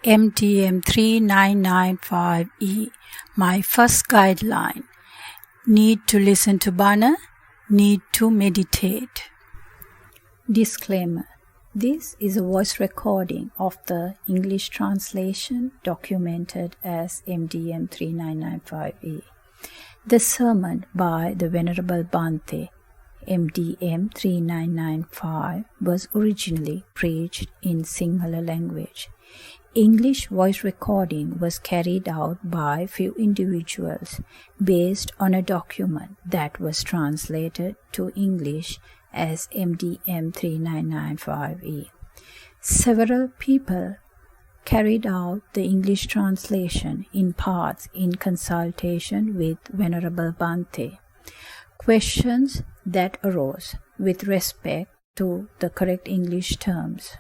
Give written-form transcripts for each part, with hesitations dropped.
MDM3995E, my first guideline. Need to listen to Bana, need to meditate. Disclaimer. This is a voice recording of the English translation documented as MDM3995E. The sermon by the Venerable Bhante, MDM3995, was originally preached in Sinhala language. English voice recording was carried out by few individuals based on a document that was translated to English as MDM3995E. Several people carried out the English translation in parts in consultation with Venerable Bhante. Questions that arose with respect to the correct English terms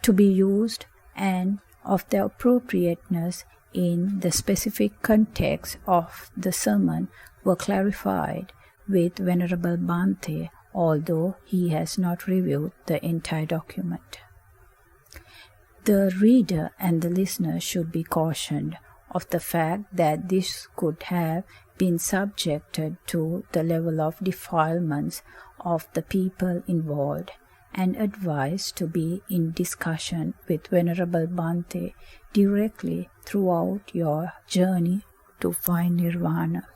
to be used and of their appropriateness in the specific context of the sermon were clarified with Venerable Bhante, although he has not reviewed the entire document. The reader and the listener should be cautioned of the fact that this could have been subjected to the level of defilements of the people involved, and advised to be in discussion with Venerable Bhante directly throughout your journey to find nirvana.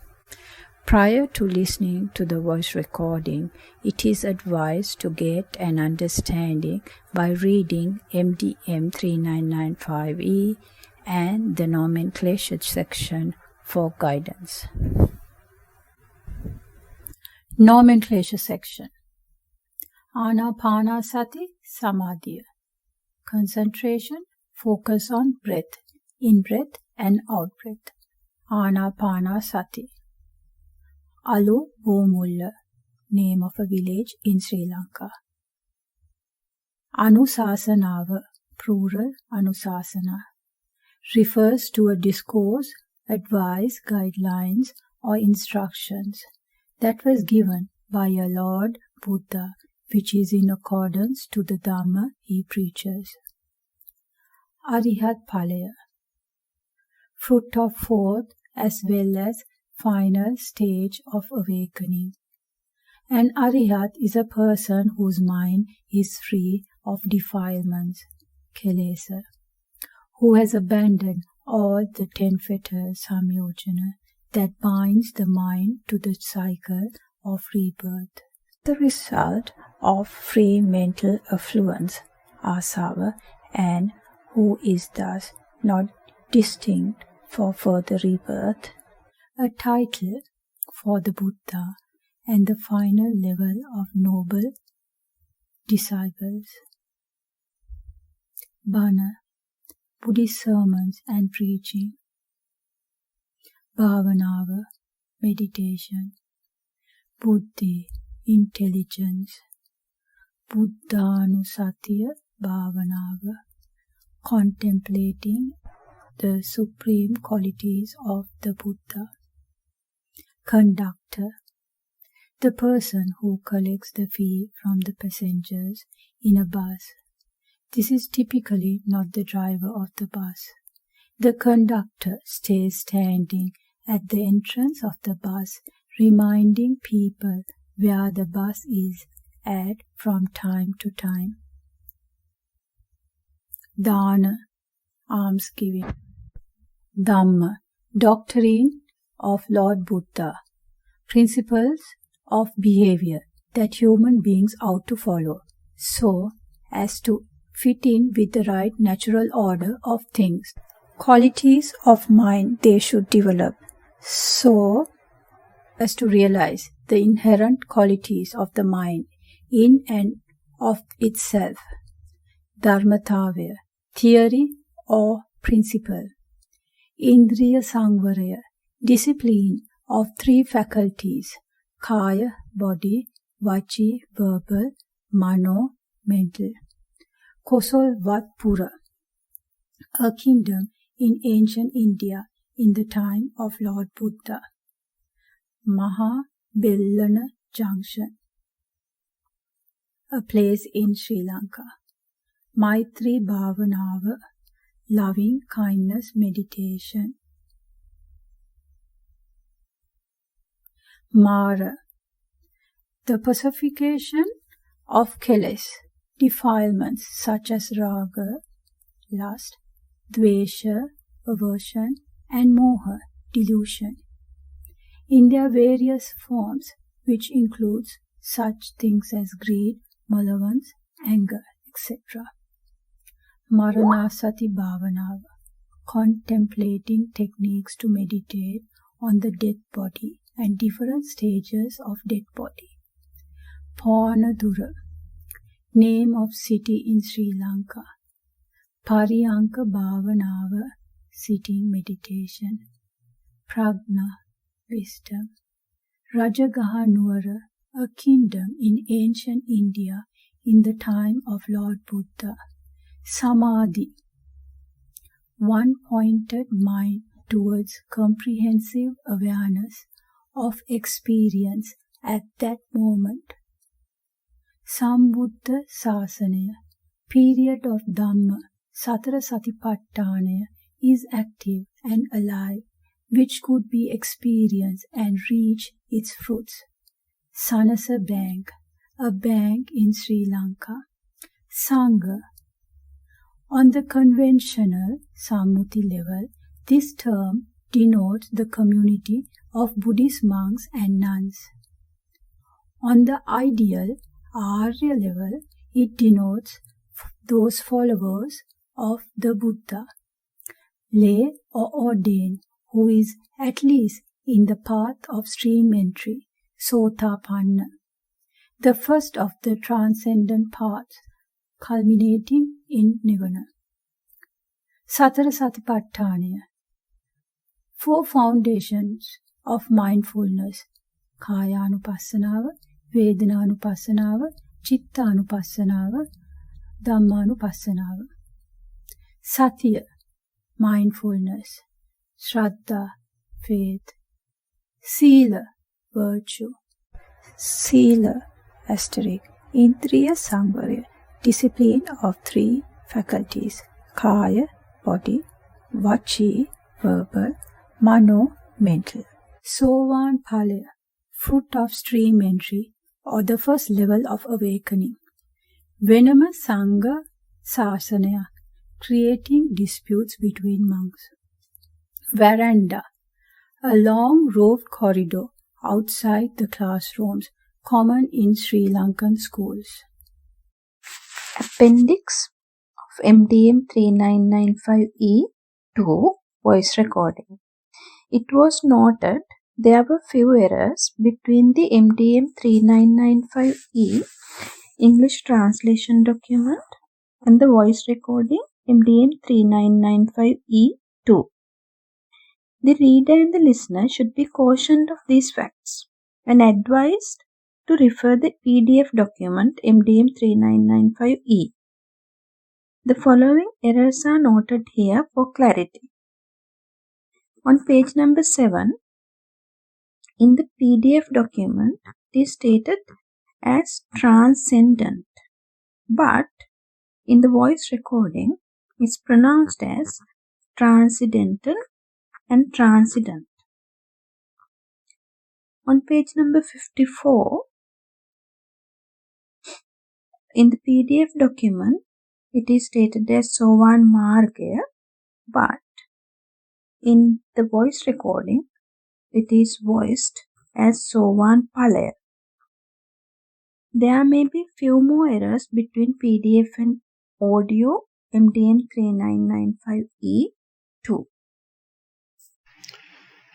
Prior to listening to the voice recording, it is advised to get an understanding by reading MDM3995E and the nomenclature section for guidance. Nomenclature section. Anapanasati samadhiya. Concentration, focus on breath, in-breath and out-breath. Anapanasati. Alu Bomulla, name of a village in Sri Lanka. Anusasanava, plural Anusasana, refers to a discourse, advice, guidelines or instructions that was given by a Lord Buddha, which is in accordance to the Dhamma he preaches. Arihat Phalaya, fruit of fourth as well as final stage of awakening. An Arihat is a person whose mind is free of defilements, kilesa, who has abandoned all the 10 fetters, samyojana, that binds the mind to the cycle of rebirth. The result of free mental affluence, asava, and who is thus not distinct for further rebirth, a title for the Buddha and the final level of noble disciples. Bana, Buddhist sermons and preaching. Bhavanava, meditation. Buddhi, intelligence. Buddhanusatiya Bhavanava, contemplating the supreme qualities of the Buddha. Conductor, the person who collects the fee from the passengers in a bus. This is typically not the driver of the bus. The conductor stays standing at the entrance of the bus, reminding people where the bus is at from time to time. Dana, almsgiving. Dhamma, doctrine of Lord Buddha, principles of behavior that human beings ought to follow, so as to fit in with the right natural order of things. Qualities of mind they should develop, so as to realize the inherent qualities of the mind in and of itself. Dharmatavya, theory or principle. Indriya Sangvaraya, discipline of 3 faculties, kaya, body, vachi, verbal, mano, mental. Kosolvatpura, a kingdom in ancient India in the time of Lord Buddha. Mahabellana Junction, a place in Sri Lanka. Maitri Bhavanava, loving kindness meditation. Mara, the pacification of keles, defilements such as raga, lust, dvesha, aversion, and moha, delusion, in their various forms, which includes such things as greed, malevolence, anger, etc. Maranasati Bhavana, contemplating techniques to meditate on the dead body and different stages of dead body. Pawanadura, name of city in Sri Lanka. Pariyanka Bhavana, sitting meditation. Prajna, wisdom. Rajagaha Nuwara, a kingdom in ancient India in the time of Lord Buddha. Samadhi, one-pointed mind towards comprehensive awareness of experience at that moment. Sambuddha Sasanaya, period of Dhamma, Satara Satipatthana, is active and alive, which could be experienced and reach its fruits. Sanasa Bank, a bank in Sri Lanka. Sangha, on the conventional Sammuti level, this term denotes the community of Buddhist monks and nuns. On the ideal Arya level, it denotes those followers of the Buddha, lay or ordained, who is at least in the path of stream entry, Sotapanna, the first of the transcendent paths, culminating in Nirvana. Satara Satipatthana, four foundations of mindfulness, Kaya-anupassanawa, Vedana-anupassanawa, Chitta-anupassanawa, Dhamma-anupassanawa. Satya, mindfulness. Shraddha, faith. Sila, virtue. Sila, asterisk, Indriya Samvara, discipline of three faculties, Kaya, body, Vachi, verbal, Mano, mental. Sovan Phalaya, fruit of stream entry, or the first level of awakening. Venama Sangha Sasanaya, creating disputes between monks. Veranda, a long roofed corridor outside the classrooms, common in Sri Lankan schools. Appendix of MDM3995E-2 voice recording. It was noted there were few errors between the MDM3995E English translation document and the voice recording MDM3995E-2. The reader and the listener should be cautioned of these facts and advised to refer the PDF document MDM3995E. The following errors are noted here for clarity. On page number 7, in the PDF document, it is stated as transcendent, but in the voice recording, it's pronounced as transcendental and transcendent. On page number 54, in the PDF document, it is stated as Sovan Margaya, but in the voice recording, it is voiced as Sovan Phalaya. There may be few more errors between PDF and audio MDM3995E-2.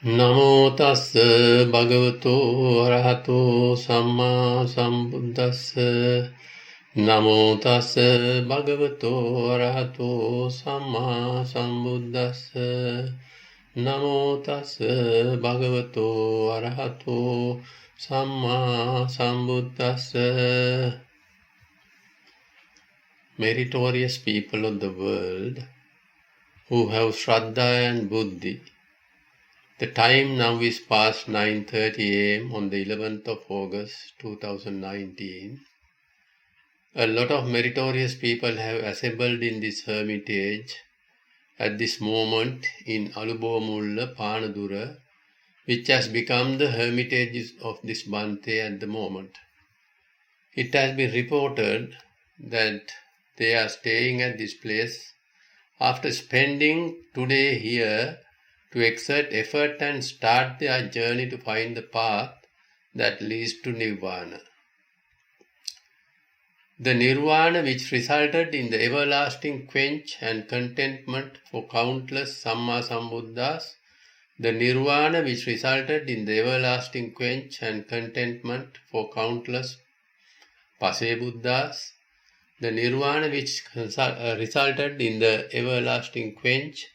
Namo tassa bhagavato arahato samma sambuddhassa. Namo tassa bhagavato arahato samma sambuddhassa. Namo tassa bhagavato arahato samma sambuddhassa. Meritorious people of the world who have Shraddha and Buddhi, the time now is past 9:30 am on the 11th of August 2019. A lot of meritorious people have assembled in this hermitage at this moment in Alubomulla, Panadura, which has become the hermitage of this Bhante at the moment. It has been reported that they are staying at this place after spending today here to exert effort and start their journey to find the path that leads to Nirvana. The Nirvana which resulted in the everlasting quench and contentment for countless Samma Sambuddhas, the Nirvana which resulted in the everlasting quench and contentment for countless Pase Buddhas, the Nirvana which resulted in the everlasting quench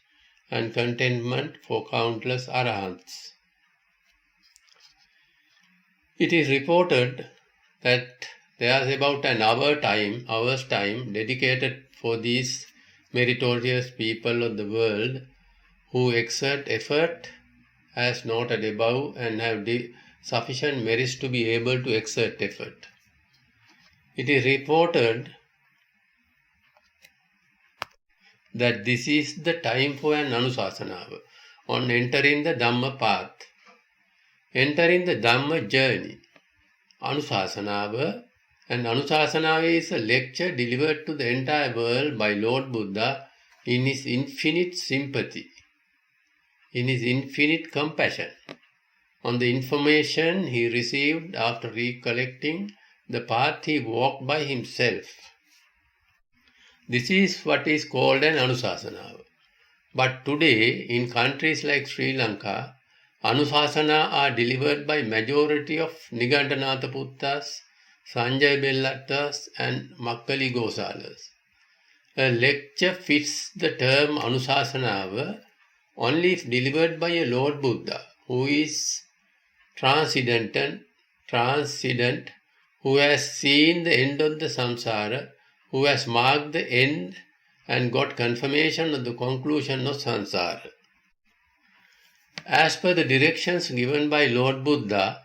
and contentment for countless Arahants. It is reported that there is about an hour's time dedicated for these meritorious people of the world who exert effort as noted above and have sufficient merits to be able to exert effort. It is reported that this is the time for an Anusasanava on entering the Dhamma path, entering the Dhamma journey. Anusasanava, and Anusasanava is a lecture delivered to the entire world by Lord Buddha in his infinite sympathy, in his infinite compassion, on the information he received after recollecting the path he walked by himself. This is what is called an Anusasanava. But today, in countries like Sri Lanka, Anusasana are delivered by majority of Nigantanatha Puttas, Sanjay Bellattas and Makkali Gosalas. A lecture fits the term Anusasanava only if delivered by a Lord Buddha who is transcendent, who has seen the end of the samsara, who has marked the end and got confirmation of the conclusion of samsara. As per the directions given by Lord Buddha,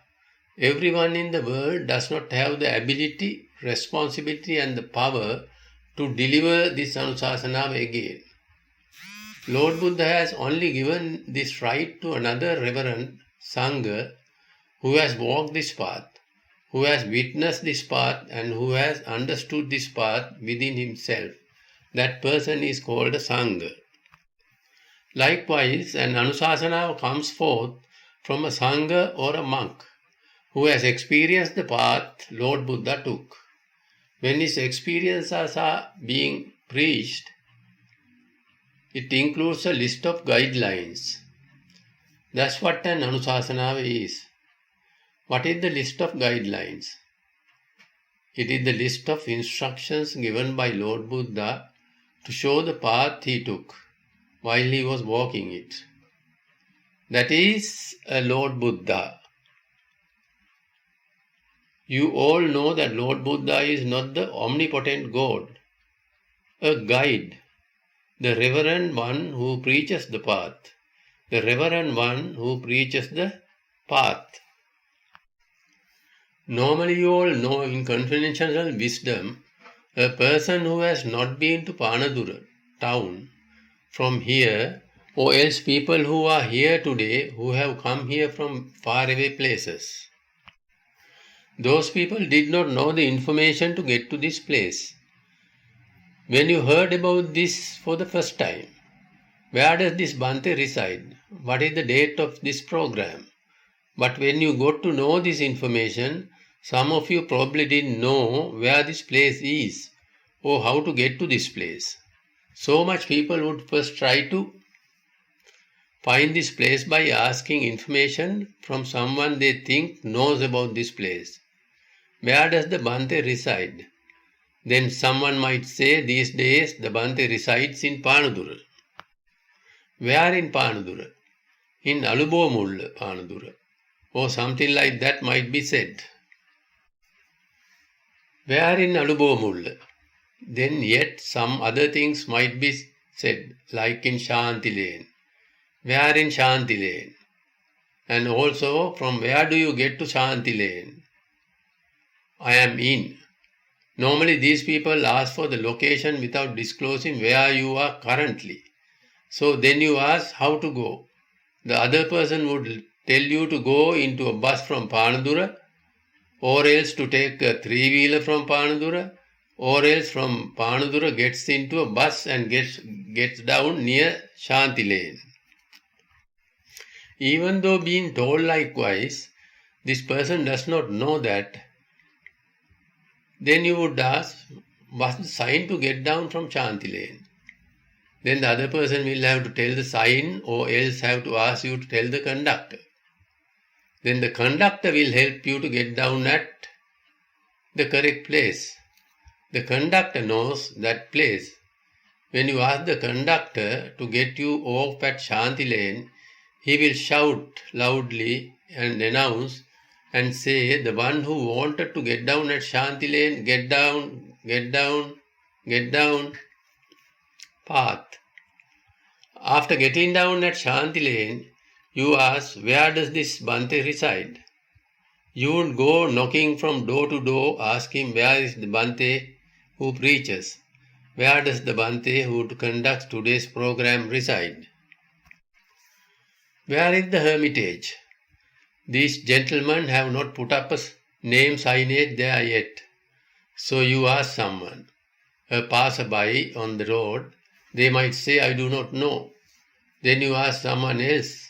everyone in the world does not have the ability, responsibility and the power to deliver this Anusasanava again. Lord Buddha has only given this right to another reverend Sangha who has walked this path, who has witnessed this path and who has understood this path within himself. That person is called a Sangha. Likewise, an Anusasana comes forth from a Sangha or a monk who has experienced the path Lord Buddha took. When his experiences are being preached, it includes a list of guidelines. That's what an Anusasana is. What is the list of guidelines? It is the list of instructions given by Lord Buddha to show the path he took while he was walking it. That is a Lord Buddha. You all know that Lord Buddha is not the omnipotent God, a guide, the reverend one who preaches the path, the reverend one who preaches the path. Normally you all know in conventional wisdom, a person who has not been to Panadura town from here, or else people who are here today who have come here from faraway places. Those people did not know the information to get to this place. When you heard about this for the first time, where does this Bhante reside? What is the date of this program? But when you got to know this information, some of you probably didn't know where this place is or how to get to this place. So much people would first try to find this place by asking information from someone they think knows about this place. Where does the Bhante reside? Then someone might say these days the Bhante resides in Panadura. Where in Panadura? In Alubomulla, Panadura. Or something like that might be said. Where in Alubomulla? Then yet some other things might be said, like in Shanti Lane. Where in Shanti Lane? And also, from where do you get to Shanti Lane? I am in. Normally these people ask for the location without disclosing where you are currently. So then you ask how to go. The other person would tell you to go into a bus from Panadura, or else to take a three-wheeler from Panadura, or else from Panadura gets into a bus and gets down near Shanti Lane. Even though being told likewise, this person does not know that. Then you would ask, what's the sign to get down from Shanti Lane? Then the other person will have to tell the sign, or else have to ask you to tell the conductor. Then the conductor will help you to get down at the correct place. The conductor knows that place. When you ask the conductor to get you off at Shanti Lane, he will shout loudly and announce and say, the one who wanted to get down at Shanti Lane, get down, get down, get down, path. After getting down at Shanti Lane, you ask, where does this Bhante reside? You would go knocking from door to door, asking, where is the Bhante who preaches? Where does the Bhante who conducts today's program reside? Where is the hermitage? These gentlemen have not put up a name signage there yet. So you ask someone, a passerby on the road, they might say, I do not know. Then you ask someone else,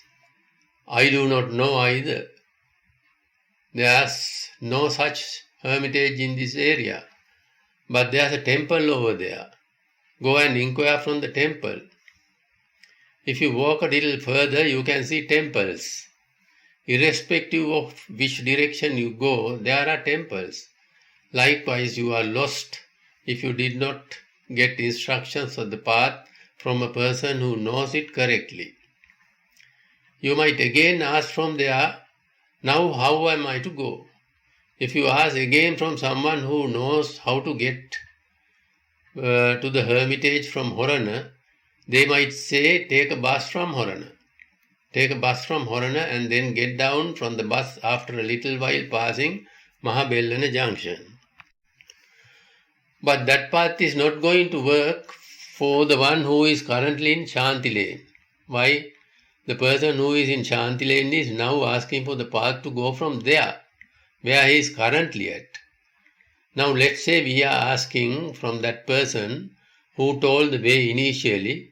I do not know either. There is no such hermitage in this area, but there is a temple over there. Go and inquire from the temple. If you walk a little further, you can see temples. Irrespective of which direction you go, there are temples. Likewise, you are lost if you did not get instructions of the path from a person who knows it correctly. You might again ask from there, now how am I to go? If you ask again from someone who knows how to get to the hermitage from Horana, they might say, take a bus from Horana. Take a bus from Horana and then get down from the bus after a little while passing Mahabellana Junction. But that path is not going to work for the one who is currently in Shanti Lane. Why? The person who is in Shanti Lane is now asking for the path to go from there, where he is currently at. Now let's say we are asking from that person who told the way initially,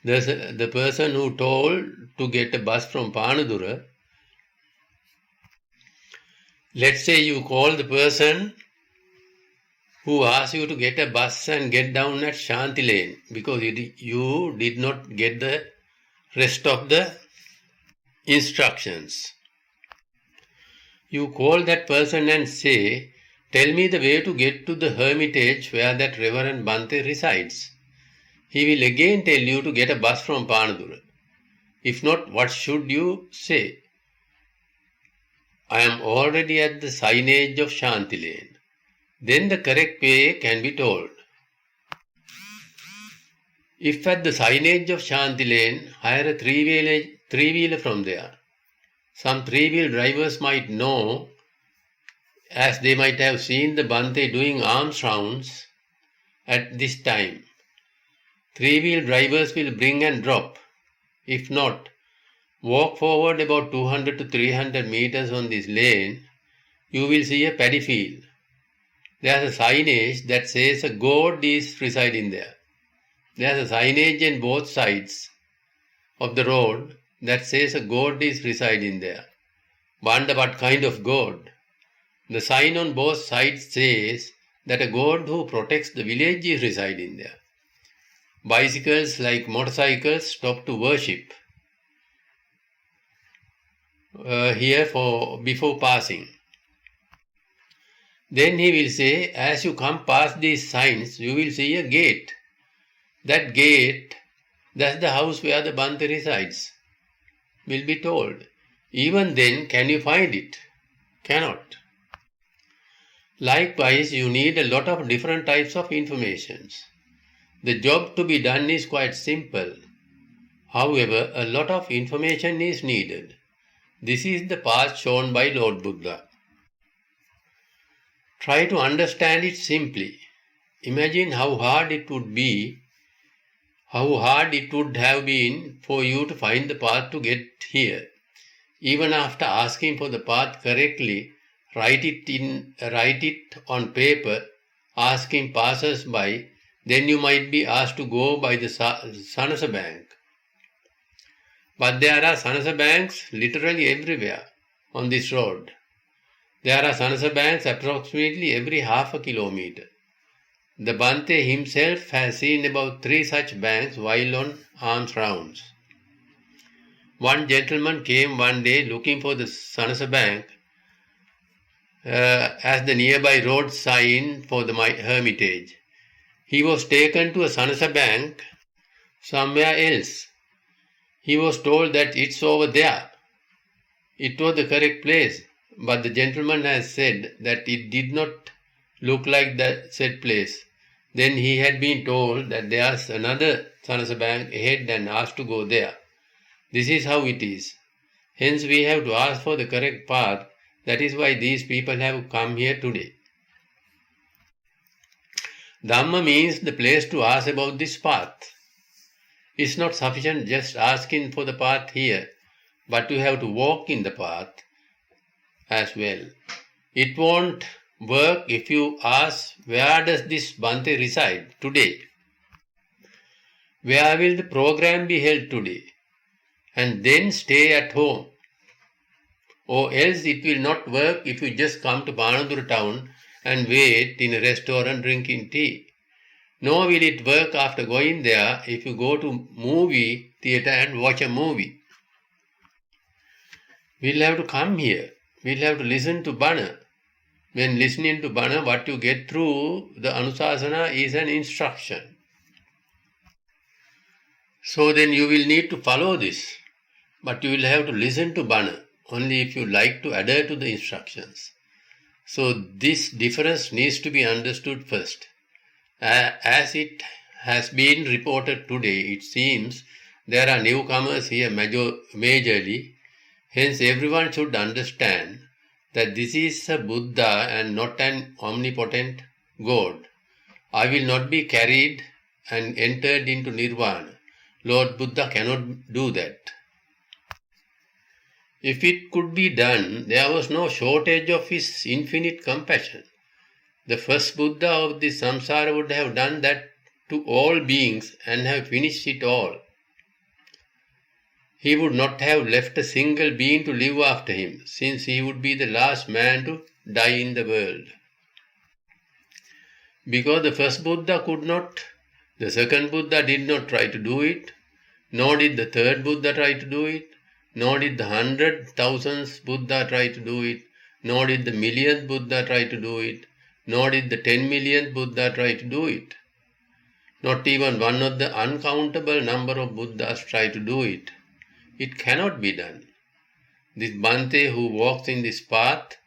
the person who told to get a bus from Panadura. Let's say you call the person who asked you to get a bus and get down at Shanti Lane because you did not get the rest of the instructions. You call that person and say, tell me the way to get to the hermitage where that Reverend Bhante resides. He will again tell you to get a bus from Panadura. If not, what should you say? I am already at the signage of Shanti Lane. Then the correct way can be told. If at the signage of Shanti Lane, hire a three-wheeler from there. Some three-wheel drivers might know, as they might have seen the Bhante doing alms rounds at this time. Three-wheel drivers will bring and drop. If not, walk forward about 200 to 300 meters on this lane, you will see a paddy field. There is a signage that says a god is residing there. There is a signage on both sides of the road that says a god is residing there. Wonder what kind of god? The sign on both sides says that a god who protects the village is residing there. Bicycles like motorcycles stop to worship here before passing. Then he will say, as you come past these signs, you will see a gate. That gate, that's the house where the Bhante resides, will be told. Even then, can you find it? Cannot. Likewise, you need a lot of different types of information. The job to be done is quite simple. However, a lot of information is needed. This is the path shown by Lord Buddha. Try to understand it simply. Imagine how hard it would be, how hard it would have been for you to find the path to get here. Even after asking for the path correctly, write it on paper, asking passers-by, then you might be asked to go by the Sanasa bank. But there are Sanasa banks literally everywhere on this road. There are Sanasa banks approximately every half a kilometer. The Bante himself has seen about 3 such banks while on alms rounds. One gentleman came one day looking for the Sanasa bank as the nearby road sign for the hermitage. He was taken to a Sanasa bank somewhere else. He was told that it's over there. It was the correct place, but the gentleman has said that it did not look like the said place. Then he had been told that there's another Sanasa bank ahead and asked to go there. This is how it is. Hence we have to ask for the correct path. That is why these people have come here today. Dhamma means the place to ask about this path. It's not sufficient just asking for the path here, but you have to walk in the path as well. It won't work if you ask, where does this Bante reside today? Where will the program be held today? And then stay at home. Or else it will not work if you just come to Banadura town and wait in a restaurant drinking tea. Nor will it work after going there if you go to movie theatre and watch a movie. We'll have to come here. We'll have to listen to Bana. When listening to Bana, what you get through the Anusasana is an instruction. So then you will need to follow this. But you will have to listen to Bana only if you like to adhere to the instructions. So this difference needs to be understood first. As it has been reported today, it seems there are newcomers here majorly. Hence everyone should understand that this is a Buddha and not an omnipotent God. I will not be carried and entered into nirvana. Lord Buddha cannot do that. If it could be done, there was no shortage of his infinite compassion. The first Buddha of the samsara would have done that to all beings and have finished it all. He would not have left a single being to live after him, since he would be the last man to die in the world. Because the first Buddha could not, the second Buddha did not try to do it, nor did the third Buddha try to do it, nor did the 100,000th Buddha try to do it, nor did the millionth Buddha try to do it, nor did the 10 millionth Buddha try to do it. Not even one of the uncountable number of Buddhas try to do it. It cannot be done. This Bante who walks in this path,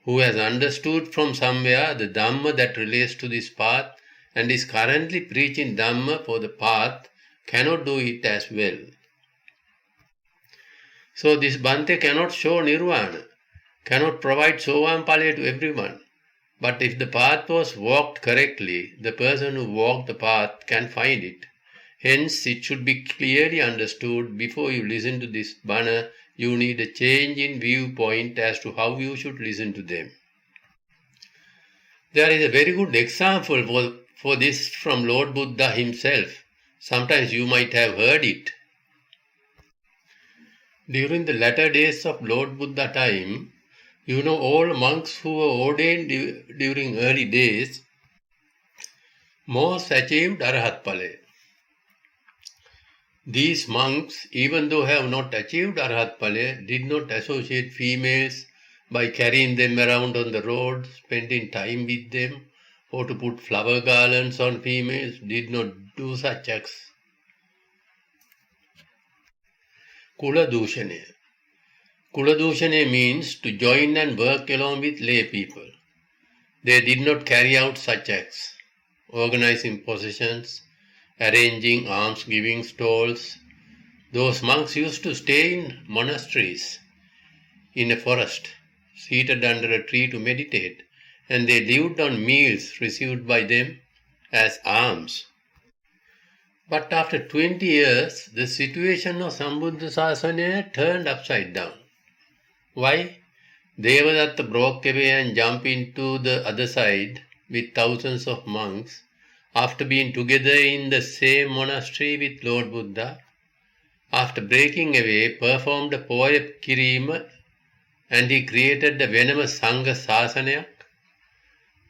who has understood from somewhere the Dhamma that relates to this path and is currently preaching Dhamma for the path, cannot do it as well. So this Bante cannot show nirvana, cannot provide sovam pale to everyone. But if the path was walked correctly, the person who walked the path can find it. Hence, it should be clearly understood before you listen to this Bana, you need a change in viewpoint as to how you should listen to them. There is a very good example for this from Lord Buddha himself. Sometimes you might have heard it. During the latter days of Lord Buddha time, all monks who were ordained during early days, most achieved Arahat Pale. These monks, even though have not achieved Arahat Pale, did not associate females by carrying them around on the road, spending time with them, or to put flower garlands on females, did not do such acts. Kula Dushane. Kula Dushane means to join and work along with lay people. They did not carry out such acts, organizing processions, arranging alms-giving stalls. Those monks used to stay in monasteries, in a forest, seated under a tree to meditate, and they lived on meals received by them as alms. But after 20 years, the situation of Sambuddha Sasana turned upside down. Why? Devadatta broke away and jumped into the other side with thousands of monks after being together in the same monastery with Lord Buddha. After breaking away, performed a poem Kirima, and he created the venomous Sangha Sasanayak.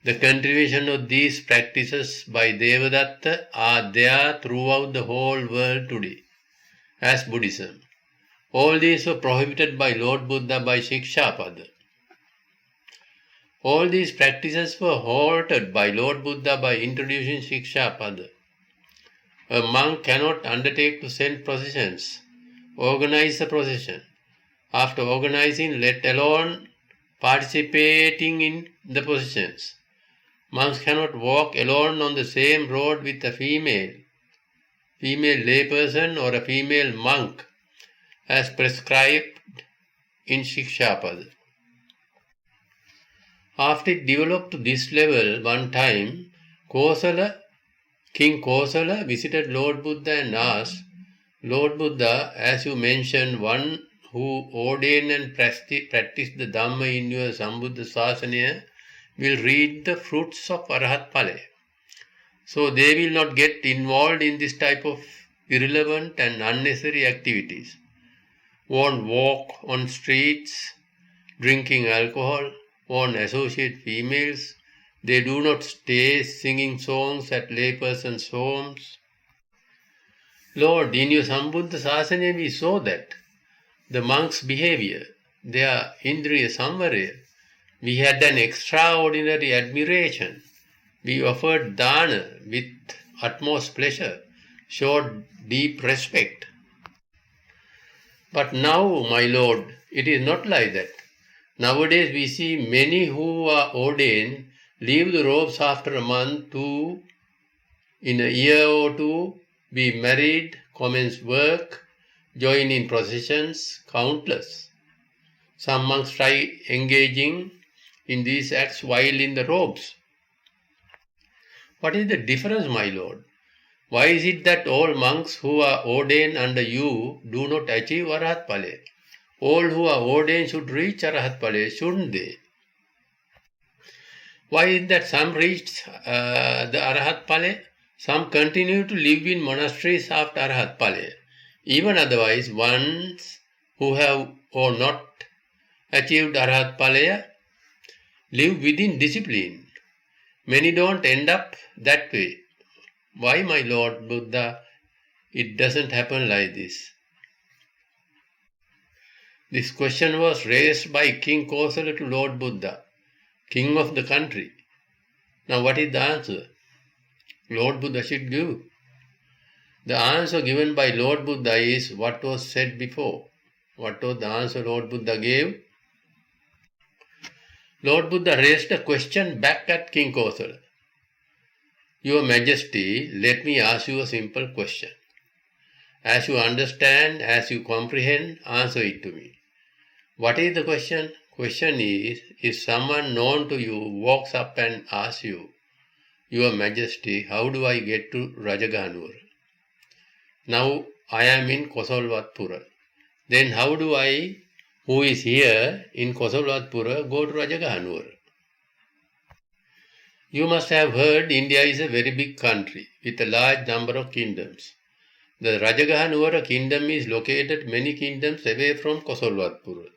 The continuation of these practices by Devadatta are there throughout the whole world today as Buddhism. All these were prohibited by Lord Buddha by Shikshapada. All these practices were halted by Lord Buddha by introducing Shikshapada. A monk cannot undertake to send processions, organize a procession. After organizing, let alone participating in the processions. Monks cannot walk alone on the same road with a female layperson or a female monk as prescribed in Shikshapada. After it developed to this level, one time, King Kosala visited Lord Buddha and asked, Lord Buddha, as you mentioned, one who ordained and practiced the Dhamma in your Sambuddha Sasana will reap the fruits of Arahat Pale. So they will not get involved in this type of irrelevant and unnecessary activities. Won't walk on streets, drinking alcohol, won't associate females. They do not stay singing songs at laypersons' homes. Lord, in your Sambuddha Sasana we saw that. The monks' behavior, their Indriya Samvarya, we had an extraordinary admiration. We offered dana with utmost pleasure, showed deep respect. But now, my Lord, it is not like that. Nowadays we see many who are ordained leave the robes after a month to, in a year or two, be married, commence work, join in processions, countless. Some monks try engaging in these acts while in the robes. What is the difference, my Lord? Why is it that all monks who are ordained under you do not achieve Arahat Pale? All who are ordained should reach Arahat Pale, shouldn't they? Why is it that some reach the Arahat Pale? Some continue to live in monasteries after Arahat Pale. Even otherwise, ones who have or not achieved Arahat Palaya live within discipline. Many don't end up that way. Why, my Lord Buddha, it doesn't happen like this? This question was raised by King Kosala to Lord Buddha, king of the country. Now what is the answer Lord Buddha should give? The answer given by Lord Buddha is what was said before. What was the answer Lord Buddha gave? Lord Buddha raised a question back at King Kosala. Your Majesty, let me ask you a simple question. As you understand, as you comprehend, answer it to me. What is the question? Question is, if someone known to you walks up and asks you, Your Majesty, how do I get to Rajagahanur? Now I am in Kosalvatpura. Then how do I, who is here in Kosalvatpura, go to Rajagahanur? You must have heard India is a very big country with a large number of kingdoms. The Rajagahanura kingdom is located many kingdoms away from Kosalvatpura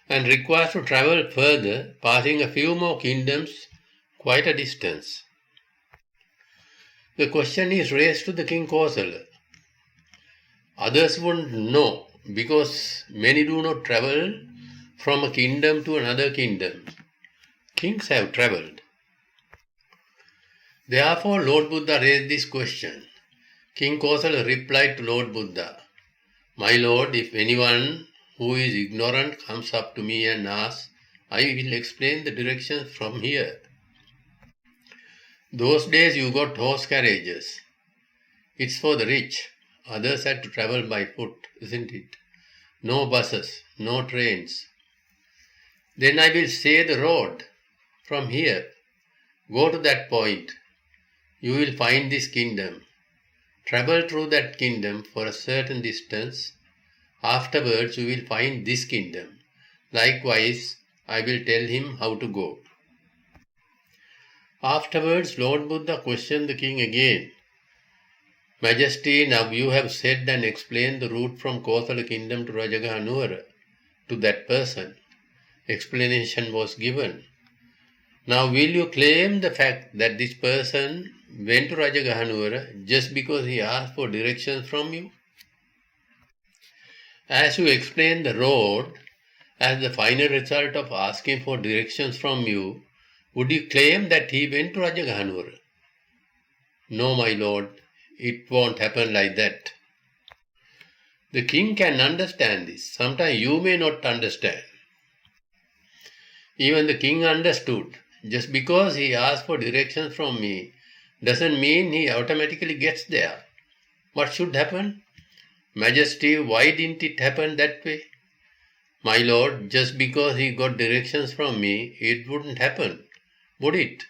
and requires to travel further, passing a few more kingdoms, quite a distance. The question is raised to the King Kosala. Others wouldn't know because many do not travel from a kingdom to another kingdom. Kings have travelled. Therefore, Lord Buddha raised this question. King Kosala replied to Lord Buddha, My Lord, if anyone who is ignorant comes up to me and asks, I will explain the directions from here. Those days you got horse carriages. It's for the rich. Others had to travel by foot, isn't it? No buses, no trains. Then I will say the road from here. Go to that point. You will find this kingdom. travel through that kingdom for a certain distance. Afterwards you will find this kingdom. Likewise, I will tell him how to go. Afterwards, Lord Buddha questioned the king again. Majesty, now you have said and explained the route from Kosala kingdom to Rajagahanura to that person. Explanation was given. Now will you claim the fact that this person went to Rajagahanura just because he asked for directions from you? As you explained the road as the final result of asking for directions from you, would you claim that he went to Rajagahanura? No, my lord, it won't happen like that. The king can understand this. Sometimes you may not understand. Even the king understood. Just because he asked for directions from me doesn't mean he automatically gets there. What should happen? Majesty, why didn't it happen that way? My lord, just because he got directions from me, it wouldn't happen, would it?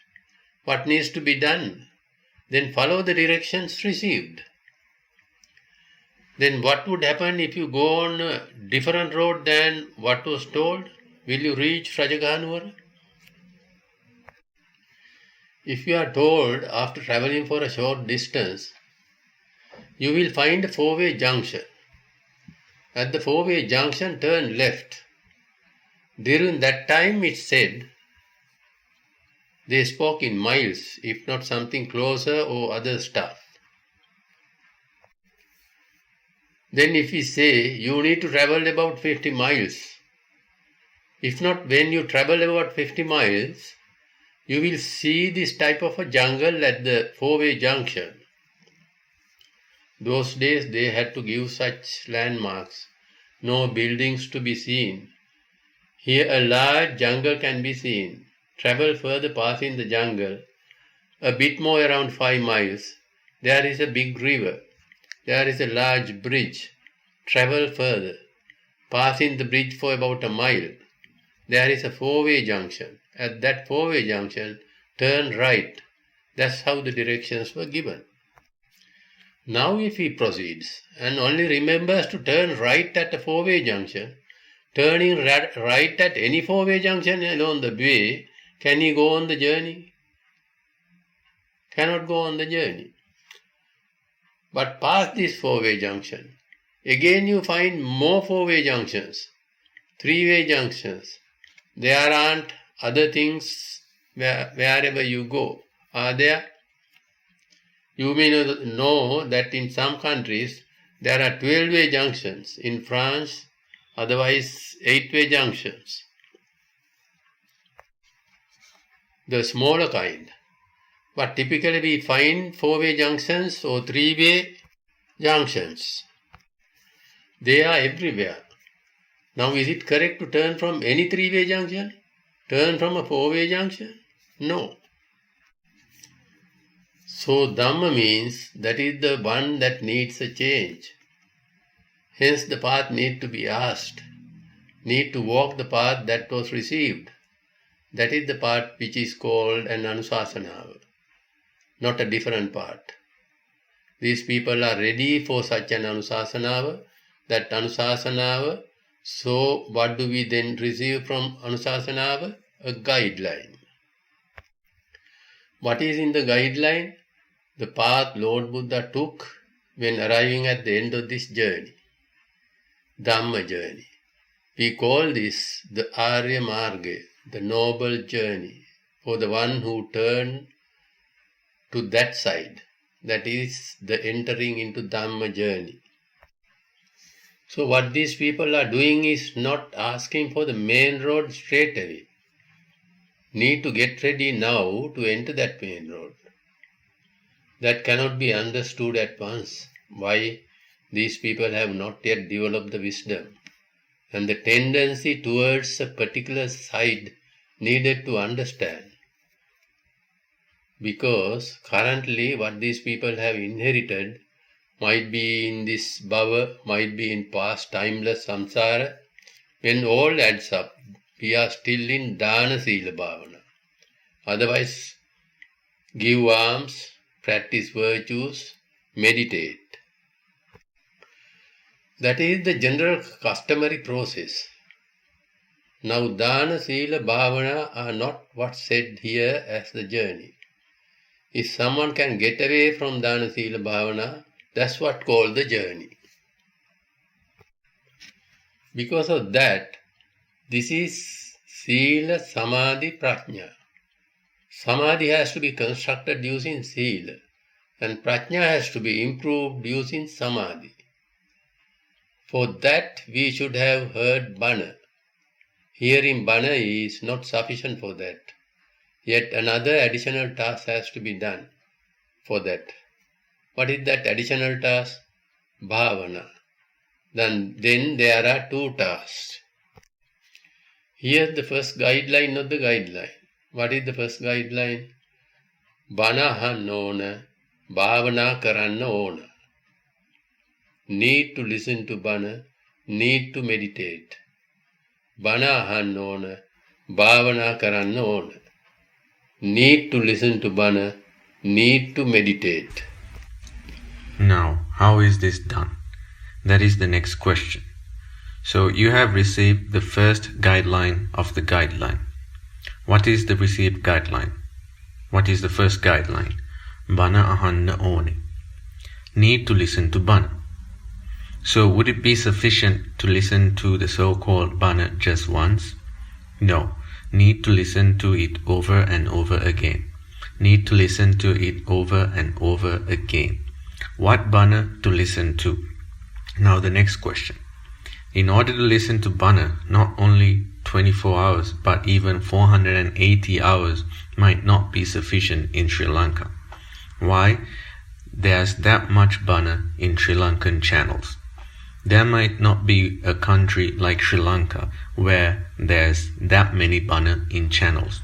What needs to be done? Then follow the directions received. Then what would happen if you go on a different road than what was told? Will you reach Rajagahanura? If you are told after travelling for a short distance, you will find a four-way junction. At the four-way junction, turn left. During that time, it said, they spoke in miles, if not something closer or other stuff. Then if we say, you need to travel about 50 miles. If not, when you travel about 50 miles, you will see this type of a jungle at the four-way junction. Those days they had to give such landmarks. No buildings to be seen. Here a large jungle can be seen. Travel further passing the jungle. A bit more around 5 miles. There is a big river. There is a large bridge. Travel further. Passing the bridge for about a mile. There is a four-way junction. At that four-way junction, turn right. That's how the directions were given. Now if he proceeds and only remembers to turn right at a four-way junction, turning right at any four-way junction along the way, can he go on the journey? Cannot go on the journey. But past this four-way junction, again you find more four-way junctions, three-way junctions. There aren't other things wherever you go. Are there? You may know that in some countries there are 12-way junctions. In France, otherwise 8-way junctions. The smaller kind. But typically we find 4-way junctions or 3-way junctions. They are everywhere. Now is it correct to turn from any 3-way junction? Turn from a 4-way junction? No. So Dhamma means that is the one that needs a change. Hence the path need to be asked. Need to walk the path that was received. That is the part which is called an Anusasanava, not a different part. These people are ready for such an Anusasanava, that Anusasanava. So what do we then receive from Anusasanava? A guideline. What is in the guideline? The path Lord Buddha took when arriving at the end of this journey, Dhamma journey. We call this the Arya Marga, the noble journey, for the one who turned to that side, that is the entering into Dhamma journey. So what these people are doing is not asking for the main road straight away. Need to get ready now to enter that main road. That cannot be understood at once. Why? These people have not yet developed the wisdom and the tendency towards a particular side needed to understand. Because currently what these people have inherited might be in this bhava, might be in past timeless samsara. When all adds up, we are still in dana sila bhavana. Otherwise, give alms, practice virtues, meditate. That is the general customary process. Now, Dana, Sila, Bhavana are not what's said here as the journey. If someone can get away from Dana, Sila, Bhavana, that's what called the journey. Because of that, this is Sila, Samadhi, Prajna. Samadhi has to be constructed using Sila, and Prajna has to be improved using Samadhi. For that, we should have heard Bana. Hearing Bana is not sufficient for that. Yet another additional task has to be done for that. What is that additional task? Bhavana. Then there are two tasks. Here's the first guideline of the guideline. What is the first guideline? Bana hanona, bhavana karanna ona. Need to listen to Bana, need to meditate. Bana hanona, bhavana karanna ona. Need to listen to Bana, need to meditate. Now, how is this done? That is the next question. So you have received the first guideline of the guideline. What is the received guideline? What is the first guideline? Bana ahanna oni. Need to listen to Bana. So would it be sufficient to listen to the so-called Bana just once? No. Need to listen to it over and over again. Need to listen to it over and over again. What Bana to listen to? Now the next question. In order to listen to Bana, not only 24 hours but even 480 hours might not be sufficient in Sri Lanka. Why? There's that much Bana in Sri Lankan channels. There might not be a country like Sri Lanka where there's that many Bana in channels.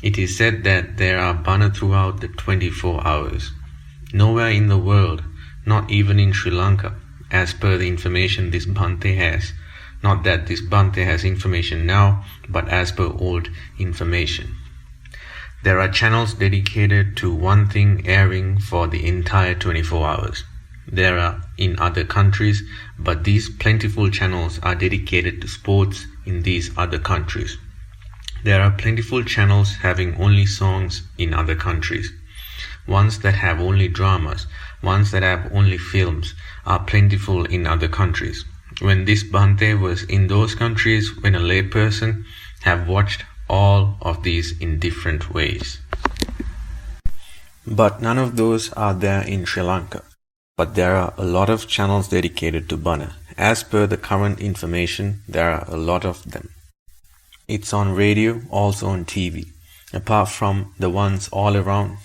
It is said that there are Bana throughout the 24 hours. Nowhere in the world, not even in Sri Lanka, as per the information this Bhante has. Not that this Bhante has information now, but as per old information. There are channels dedicated to one thing airing for the entire 24 hours. There are in other countries, but these plentiful channels are dedicated to sports in these other countries. There are plentiful channels having only songs in other countries. Ones that have only dramas, ones that have only films are plentiful in other countries. When this Bhante was in those countries, when a layperson have watched all of these in different ways. But none of those are there in Sri Lanka. But there are a lot of channels dedicated to Bana. As per the current information, there are a lot of them. It's on radio, also on TV. Apart from the ones all around,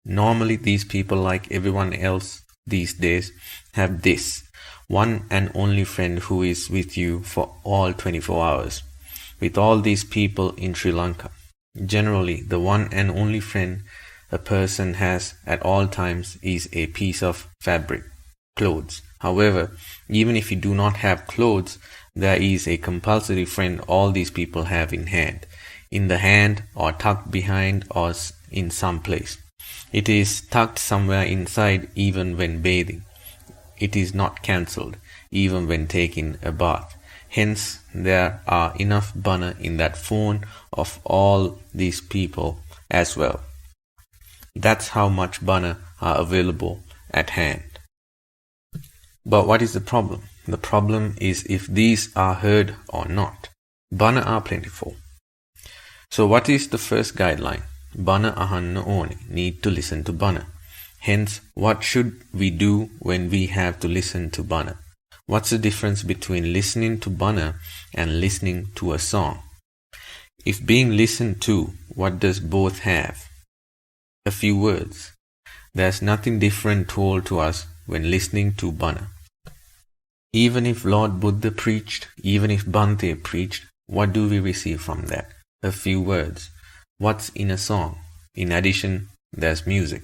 normally these people, like everyone else these days, have this one and only friend who is with you for all 24 hours. With all these people in Sri Lanka, generally the one and only friend a person has at all times is a piece of fabric, clothes. However, even if you do not have clothes, there is a compulsory friend all these people have in the hand or tucked behind or in some place. It is tucked somewhere inside even when bathing. It is not cancelled even when taking a bath. Hence, there are enough Bana in that phone of all these people as well. That's how much Bana are available at hand. But what is the problem? The problem is if these are heard or not. Bana are plentiful. So what is the first guideline? Bana ahanna oni, need to listen to Bana. Hence, what should we do when we have to listen to Bana? What's the difference between listening to Bana and listening to a song? If being listened to, what does both have? A few words. There's nothing different told to us when listening to Bana. Even if Lord Buddha preached, even if Bhante preached, what do we receive from that? A few words. What's in a song? In addition, there's music.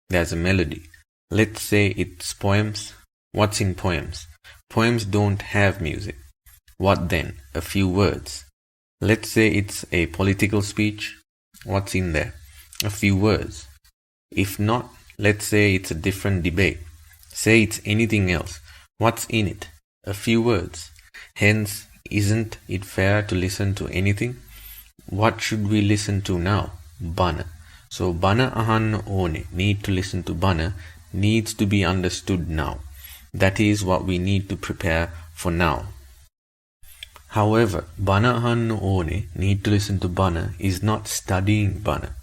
There's a melody. Let's say it's poems. What's in poems? Poems don't have music. What then? A few words. Let's say it's a political speech. What's in there? A few words. If not, let's say it's a different debate. Say it's anything else. What's in it? A few words. Hence, isn't it fair to listen to anything? What should we listen to now? Bana. So Bana ahanna one, need to listen to Bana, needs to be understood now. That is what we need to prepare for now. However, Bana ahanna one, need to listen to Bana, is not studying Bana.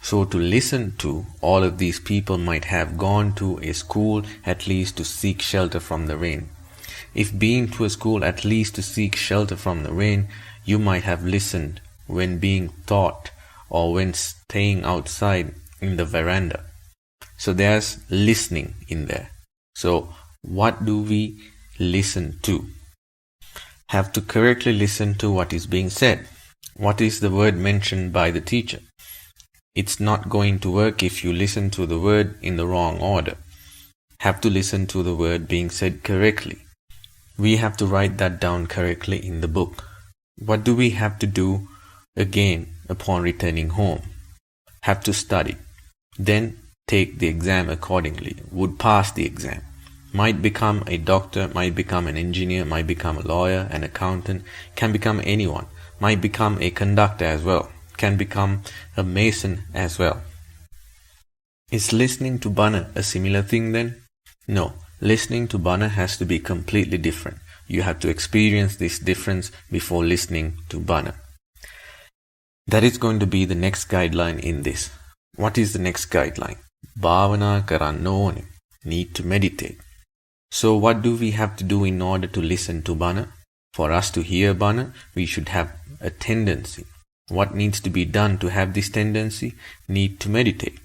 So to listen to, all of these people might have gone to a school at least to seek shelter from the rain. If being to a school at least to seek shelter from the rain, you might have listened when being taught or when staying outside in the veranda. So there's listening in there. So what do we listen to? Have to correctly listen to what is being said. What is the word mentioned by the teacher? It's not going to work if you listen to the word in the wrong order. Have to listen to the word being said correctly. We have to write that down correctly in the book. What do we have to do again upon returning home? Have to study. Then take the exam accordingly. Would pass the exam. Might become a doctor, might become an engineer, might become a lawyer, an accountant, can become anyone. Might become a conductor as well. Can become a mason as well. Is listening to Bana a similar thing then? No. Listening to Bana has to be completely different. You have to experience this difference before listening to Bana. That is going to be the next guideline in this. What is the next guideline? Bhavana karanna one. Need to meditate. So what do we have to do in order to listen to Bana? For us to hear Bana, we should have a tendency. What needs to be done to have this tendency? Need to meditate.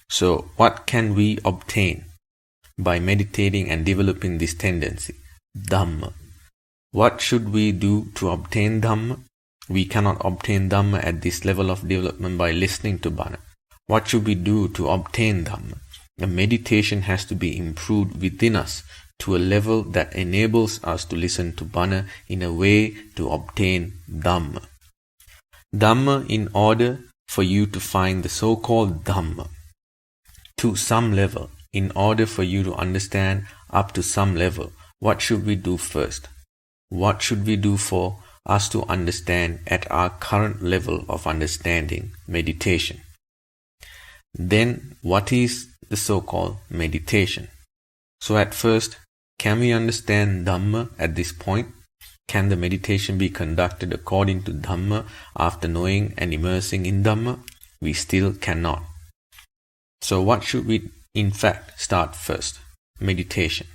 So what can we obtain by meditating and developing this tendency? Dhamma. What should we do to obtain Dhamma? We cannot obtain Dhamma at this level of development by listening to Bana. What should we do to obtain Dhamma? The meditation has to be improved within us to a level that enables us to listen to Bana in a way to obtain Dhamma. Dhamma in order for you to find the so-called Dhamma to some level, in order for you to understand up to some level, what should we do first? What should we do for us to understand at our current level of understanding meditation? Then what is the so-called meditation? So at first, can we understand Dhamma at this point? Can the meditation be conducted according to Dhamma after knowing and immersing in Dhamma? We still cannot. So what should we in fact start first? Meditation.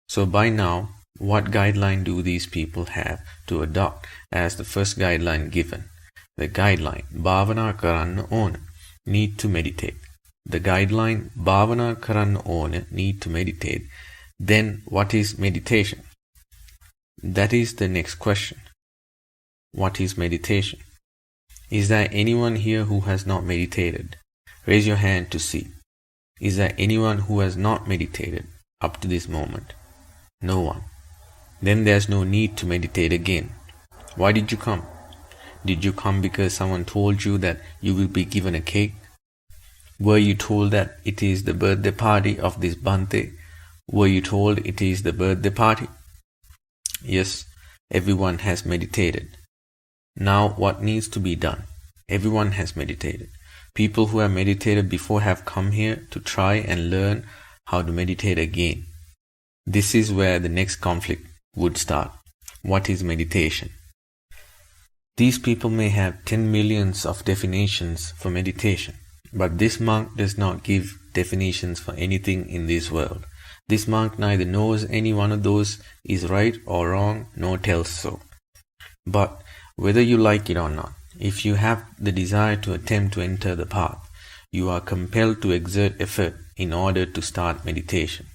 So by now, what guideline do these people have to adopt as the first guideline given? The guideline, Bhavana karanna one, need to meditate. The guideline, Bhavana karanna one, need to meditate. Then what is meditation? That is the next question. What is meditation? Is there anyone here who has not meditated? Raise your hand to see. Is there anyone who has not meditated up to this moment? No one. Then there's no need to meditate again. Why did you come? Did you come because someone told you that you will be given a cake? Were you told that it is the birthday party of this Bante? Were you told it is the birthday party? Yes, everyone has meditated. Now what needs to be done? Everyone has meditated. People who have meditated before have come here to try and learn how to meditate again. This is where the next conflict would start. What is meditation? These people may have 10 millions of definitions for meditation, but this monk does not give definitions for anything in this world. This monk neither knows any one of those is right or wrong, nor tells so. But whether you like it or not, if you have the desire to attempt to enter the path, you are compelled to exert effort in order to start meditation.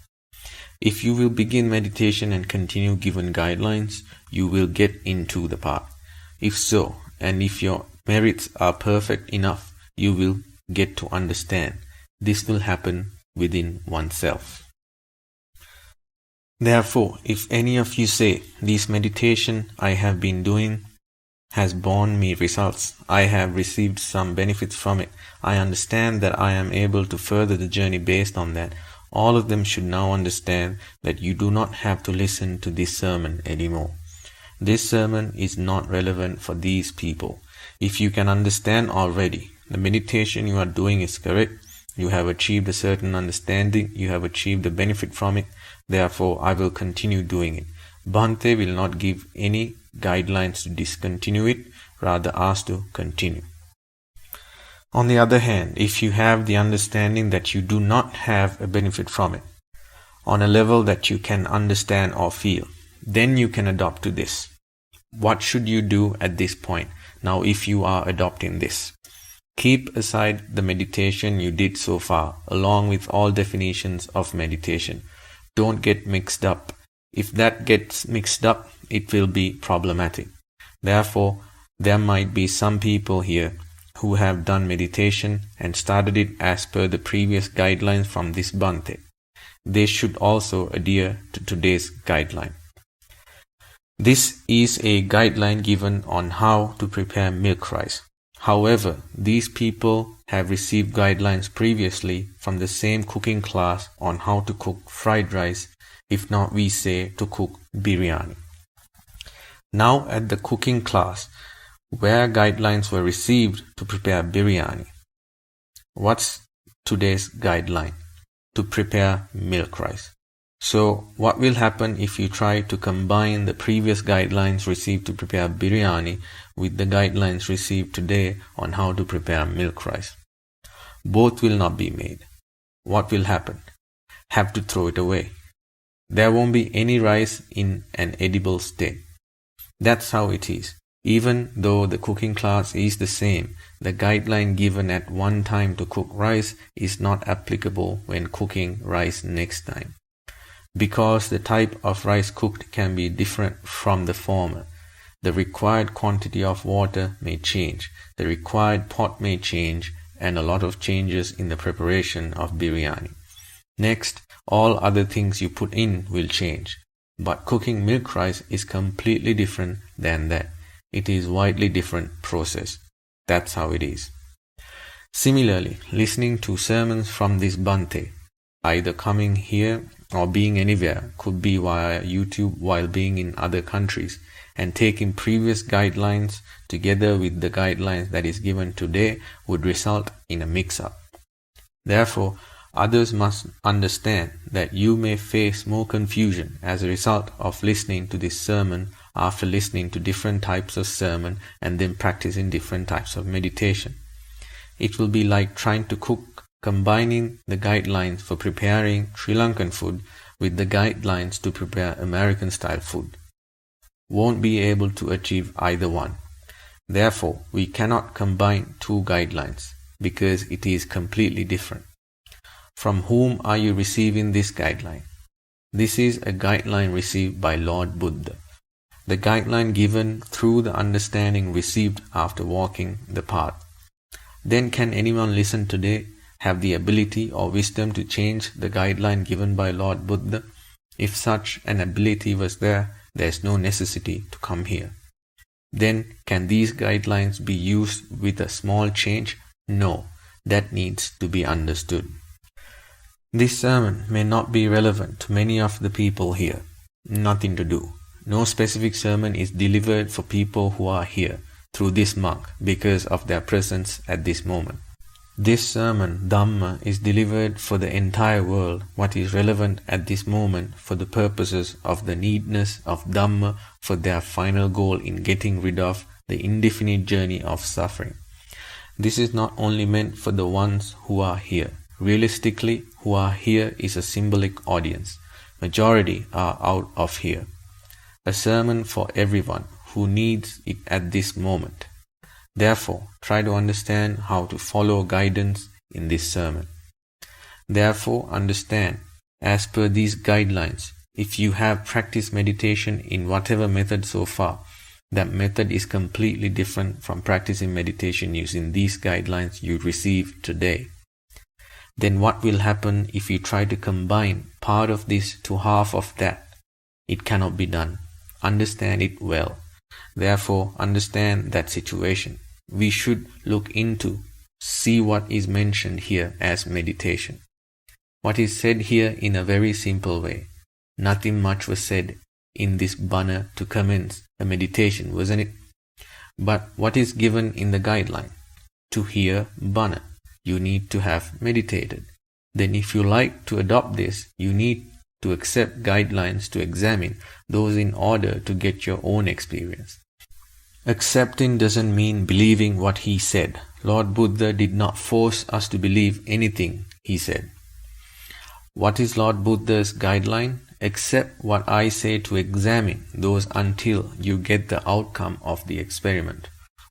If you will begin meditation and continue given guidelines, you will get into the path. If so, and if your merits are perfect enough, you will get to understand. This will happen within oneself. Therefore, if any of you say, this meditation I have been doing has borne me results, I have received some benefits from it, I understand that I am able to further the journey based on that, all of them should now understand that you do not have to listen to this sermon anymore. This sermon is not relevant for these people. If you can understand already, the meditation you are doing is correct, you have achieved a certain understanding, you have achieved the benefit from it, therefore I will continue doing it. Bhante will not give any guidelines to discontinue it, rather ask to continue. On the other hand, if you have the understanding that you do not have a benefit from it, on a level that you can understand or feel, then you can adopt to this. What should you do at this point? Now, if you are adopting this, keep aside the meditation you did so far, along with all definitions of meditation. Don't get mixed up. If that gets mixed up, it will be problematic. Therefore, there might be some people here who have done meditation and started it as per the previous guidelines from this Bhante. They should also adhere to today's guideline. This is a guideline given on how to prepare milk rice. However, these people have received guidelines previously from the same cooking class on how to cook fried rice, if not we say to cook biryani. Now at the cooking class, where guidelines were received to prepare biryani, what's today's guideline? To prepare milk rice. So what will happen if you try to combine the previous guidelines received to prepare biryani with the guidelines received today on how to prepare milk rice? Both will not be made. What will happen? Have to throw it away. There won't be any rice in an edible state. That's how it is. Even though the cooking class is the same, the guideline given at one time to cook rice is not applicable when cooking rice next time. Because the type of rice cooked can be different from the former. The required quantity of water may change, the required pot may change, and a lot of changes in the preparation of biryani. Next, all other things you put in will change. But cooking milk rice is completely different than that. It is widely different process. That's how it is. Similarly, listening to sermons from this Bhante, either coming here or being anywhere, could be via YouTube while being in other countries, and taking previous guidelines together with the guidelines that is given today would result in a mix-up. Therefore, others must understand that you may face more confusion as a result of listening to this sermon after listening to different types of sermon and then practicing different types of meditation. It will be like trying to cook, combining the guidelines for preparing Sri Lankan food with the guidelines to prepare American style food. Won't be able to achieve either one. Therefore, we cannot combine two guidelines because it is completely different. From whom are you receiving this guideline? This is a guideline received by Lord Buddha. The guideline given through the understanding received after walking the path. Then can anyone listen today have the ability or wisdom to change the guideline given by Lord Buddha? If such an ability was there is no necessity to come here. Then can these guidelines be used with a small change? No, that needs to be understood. This sermon may not be relevant to many of the people here. Nothing to do. No specific sermon is delivered for people who are here through this monk because of their presence at this moment. This sermon, Dhamma, is delivered for the entire world, what is relevant at this moment for the purposes of the needness of Dhamma for their final goal in getting rid of the indefinite journey of suffering. This is not only meant for the ones who are here. Realistically, who are here is a symbolic audience. Majority are out of here. A sermon for everyone who needs it at this moment. Therefore, try to understand how to follow guidance in this sermon. Therefore, understand, as per these guidelines, if you have practiced meditation in whatever method so far, that method is completely different from practicing meditation using these guidelines you received today. Then what will happen if you try to combine part of this to half of that? It cannot be done. Understand it well. Therefore, understand that situation. We should look into, see what is mentioned here as meditation. what is said here in a very simple way. Nothing much was said in this Bana to commence a meditation, wasn't it? But what is given in the guideline? To hear Bana, you need to have meditated. Then if you like to adopt this, you need to accept guidelines to examine those in order to get your own experience. Accepting doesn't mean believing what he said. Lord Buddha did not force us to believe anything he said. What is Lord Buddha's guideline? Accept what I say to examine those until you get the outcome of the experiment.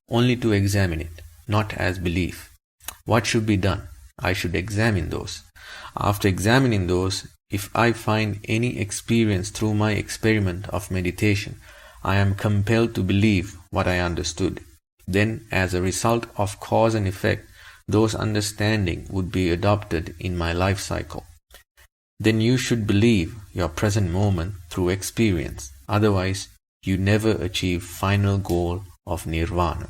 Only to examine it, not as belief. What should be done? I should examine those. After examining those, if I find any experience through my experiment of meditation, I am compelled to believe what I understood. Then, as a result of cause and effect, those understanding would be adopted in my life cycle. Then you should believe your present moment through experience. Otherwise, you never achieve final goal of nirvana.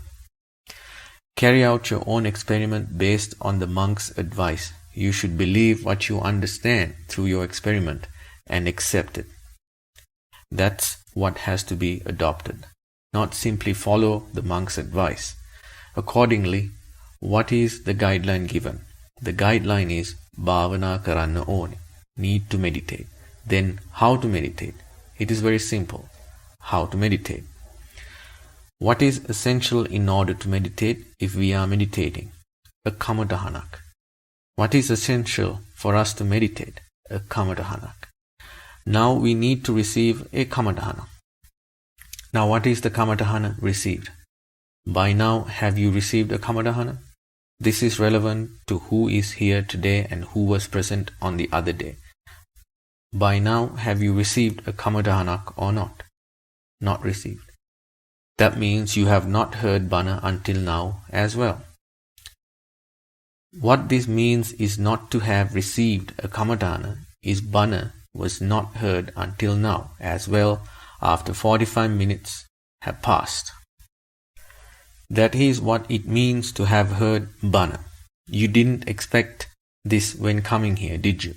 Carry out your own experiment based on the monk's advice. You should believe what you understand through your experiment and accept it. That's what has to be adopted, not simply follow the monk's advice. Accordingly, what is the guideline given? The guideline is Bhavana karanna one, need to meditate. Then how to meditate? It is very simple. How to meditate? What is essential in order to meditate if we are meditating? A kamadahanak. What is essential for us to meditate? A kamadahanak. Now we need to receive a kamadahana. Now what is the kamadahana received? By now have you received a kamadahana? This is relevant to who is here today and who was present on the other day. By now have you received a kamadahanak or not? Not received. That means you have not heard Bana until now as well. What this means is not to have received a kamadana is Bana was not heard until now as well after 45 minutes have passed. That is what it means to have heard Bana. You didn't expect this when coming here, did you?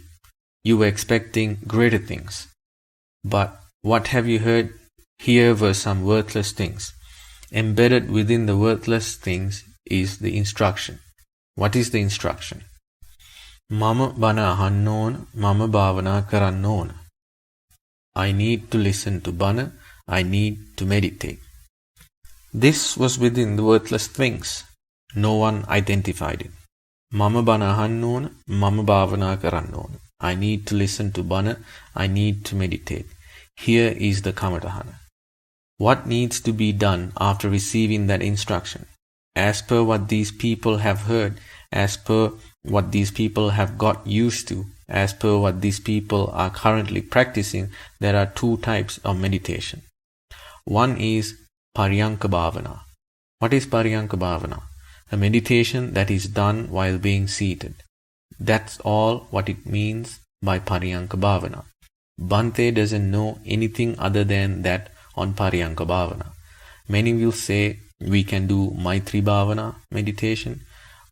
You were expecting greater things. But what have you heard? Here were some worthless things. Embedded within the worthless things is the instruction. What is the instruction? Mama Bana ahanna, Mama Bhavana karanna. I need to listen to Bana. I need to meditate. This was within the worthless things. No one identified it. Mama Bana ahanna, Mama Bhavana karanna. I need to listen to Bana. I need to meditate. Here is the kamadahana. What needs to be done after receiving that instruction? As per what these people have heard, as per what these people have got used to, as per what these people are currently practicing, there are two types of meditation. One is Pariyanka Bhavana. What is Pariyanka Bhavana? A meditation that is done while being seated. That's all what it means by Pariyanka Bhavana. Bhante doesn't know anything other than that on Pariyanka Bhavana. Many will say we can do Maitri Bhavana meditation,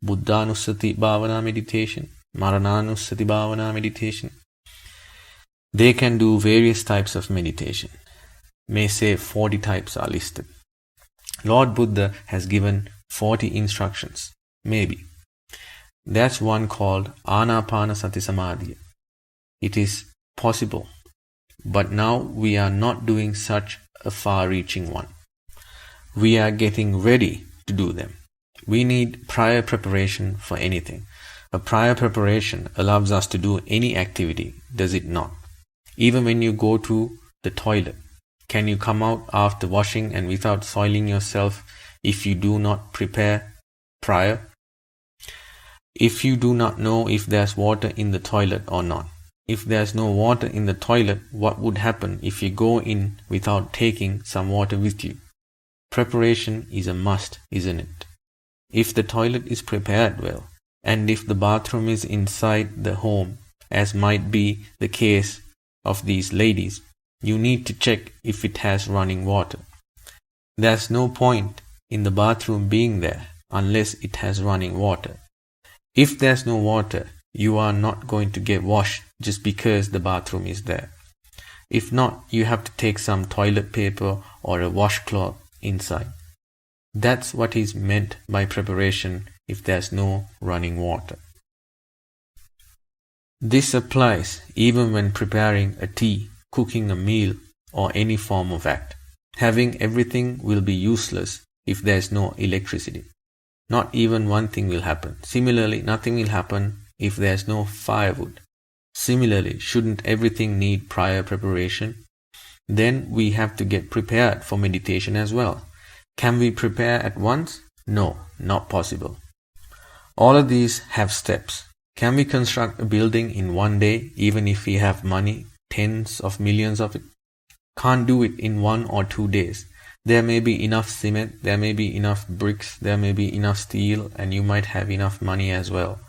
Buddhanusati Bhavana meditation, Marananusati Bhavana meditation. They can do various types of meditation. May say 40 types are listed. Lord Buddha has given 40 instructions. Maybe. That's one called Anapanasati Samadhi. It is possible. But now we are not doing such a far-reaching one. We are getting ready to do them. We need prior preparation for anything. A prior preparation allows us to do any activity, does it not? Even when you go to the toilet, can you come out after washing and without soiling yourself if you do not prepare prior? If you do not know if there's water in the toilet or not. If there's no water in the toilet, what would happen if you go in without taking some water with you? Preparation is a must, isn't it? If the toilet is prepared well, and if the bathroom is inside the home, as might be the case of these ladies, you need to check if it has running water. There's no point in the bathroom being there unless it has running water. If there's no water, you are not going to get washed just because the bathroom is there. If not, you have to take some toilet paper or a washcloth inside. That's what is meant by preparation if there's no running water. This applies even when preparing a tea, cooking a meal, or any form of act. Having everything will be useless if there's no electricity. Not even one thing will happen. Similarly, nothing will happen if there's no firewood. Similarly, shouldn't everything need prior preparation? Then we have to get prepared for meditation as well. Can we prepare at once? No, not possible. All of these have steps. Can we construct a building in one day, even if we have money, tens of millions of it? Can't do it in 1 or 2 days. There may be enough cement, there may be enough bricks, there may be enough steel, and you might have enough money as well.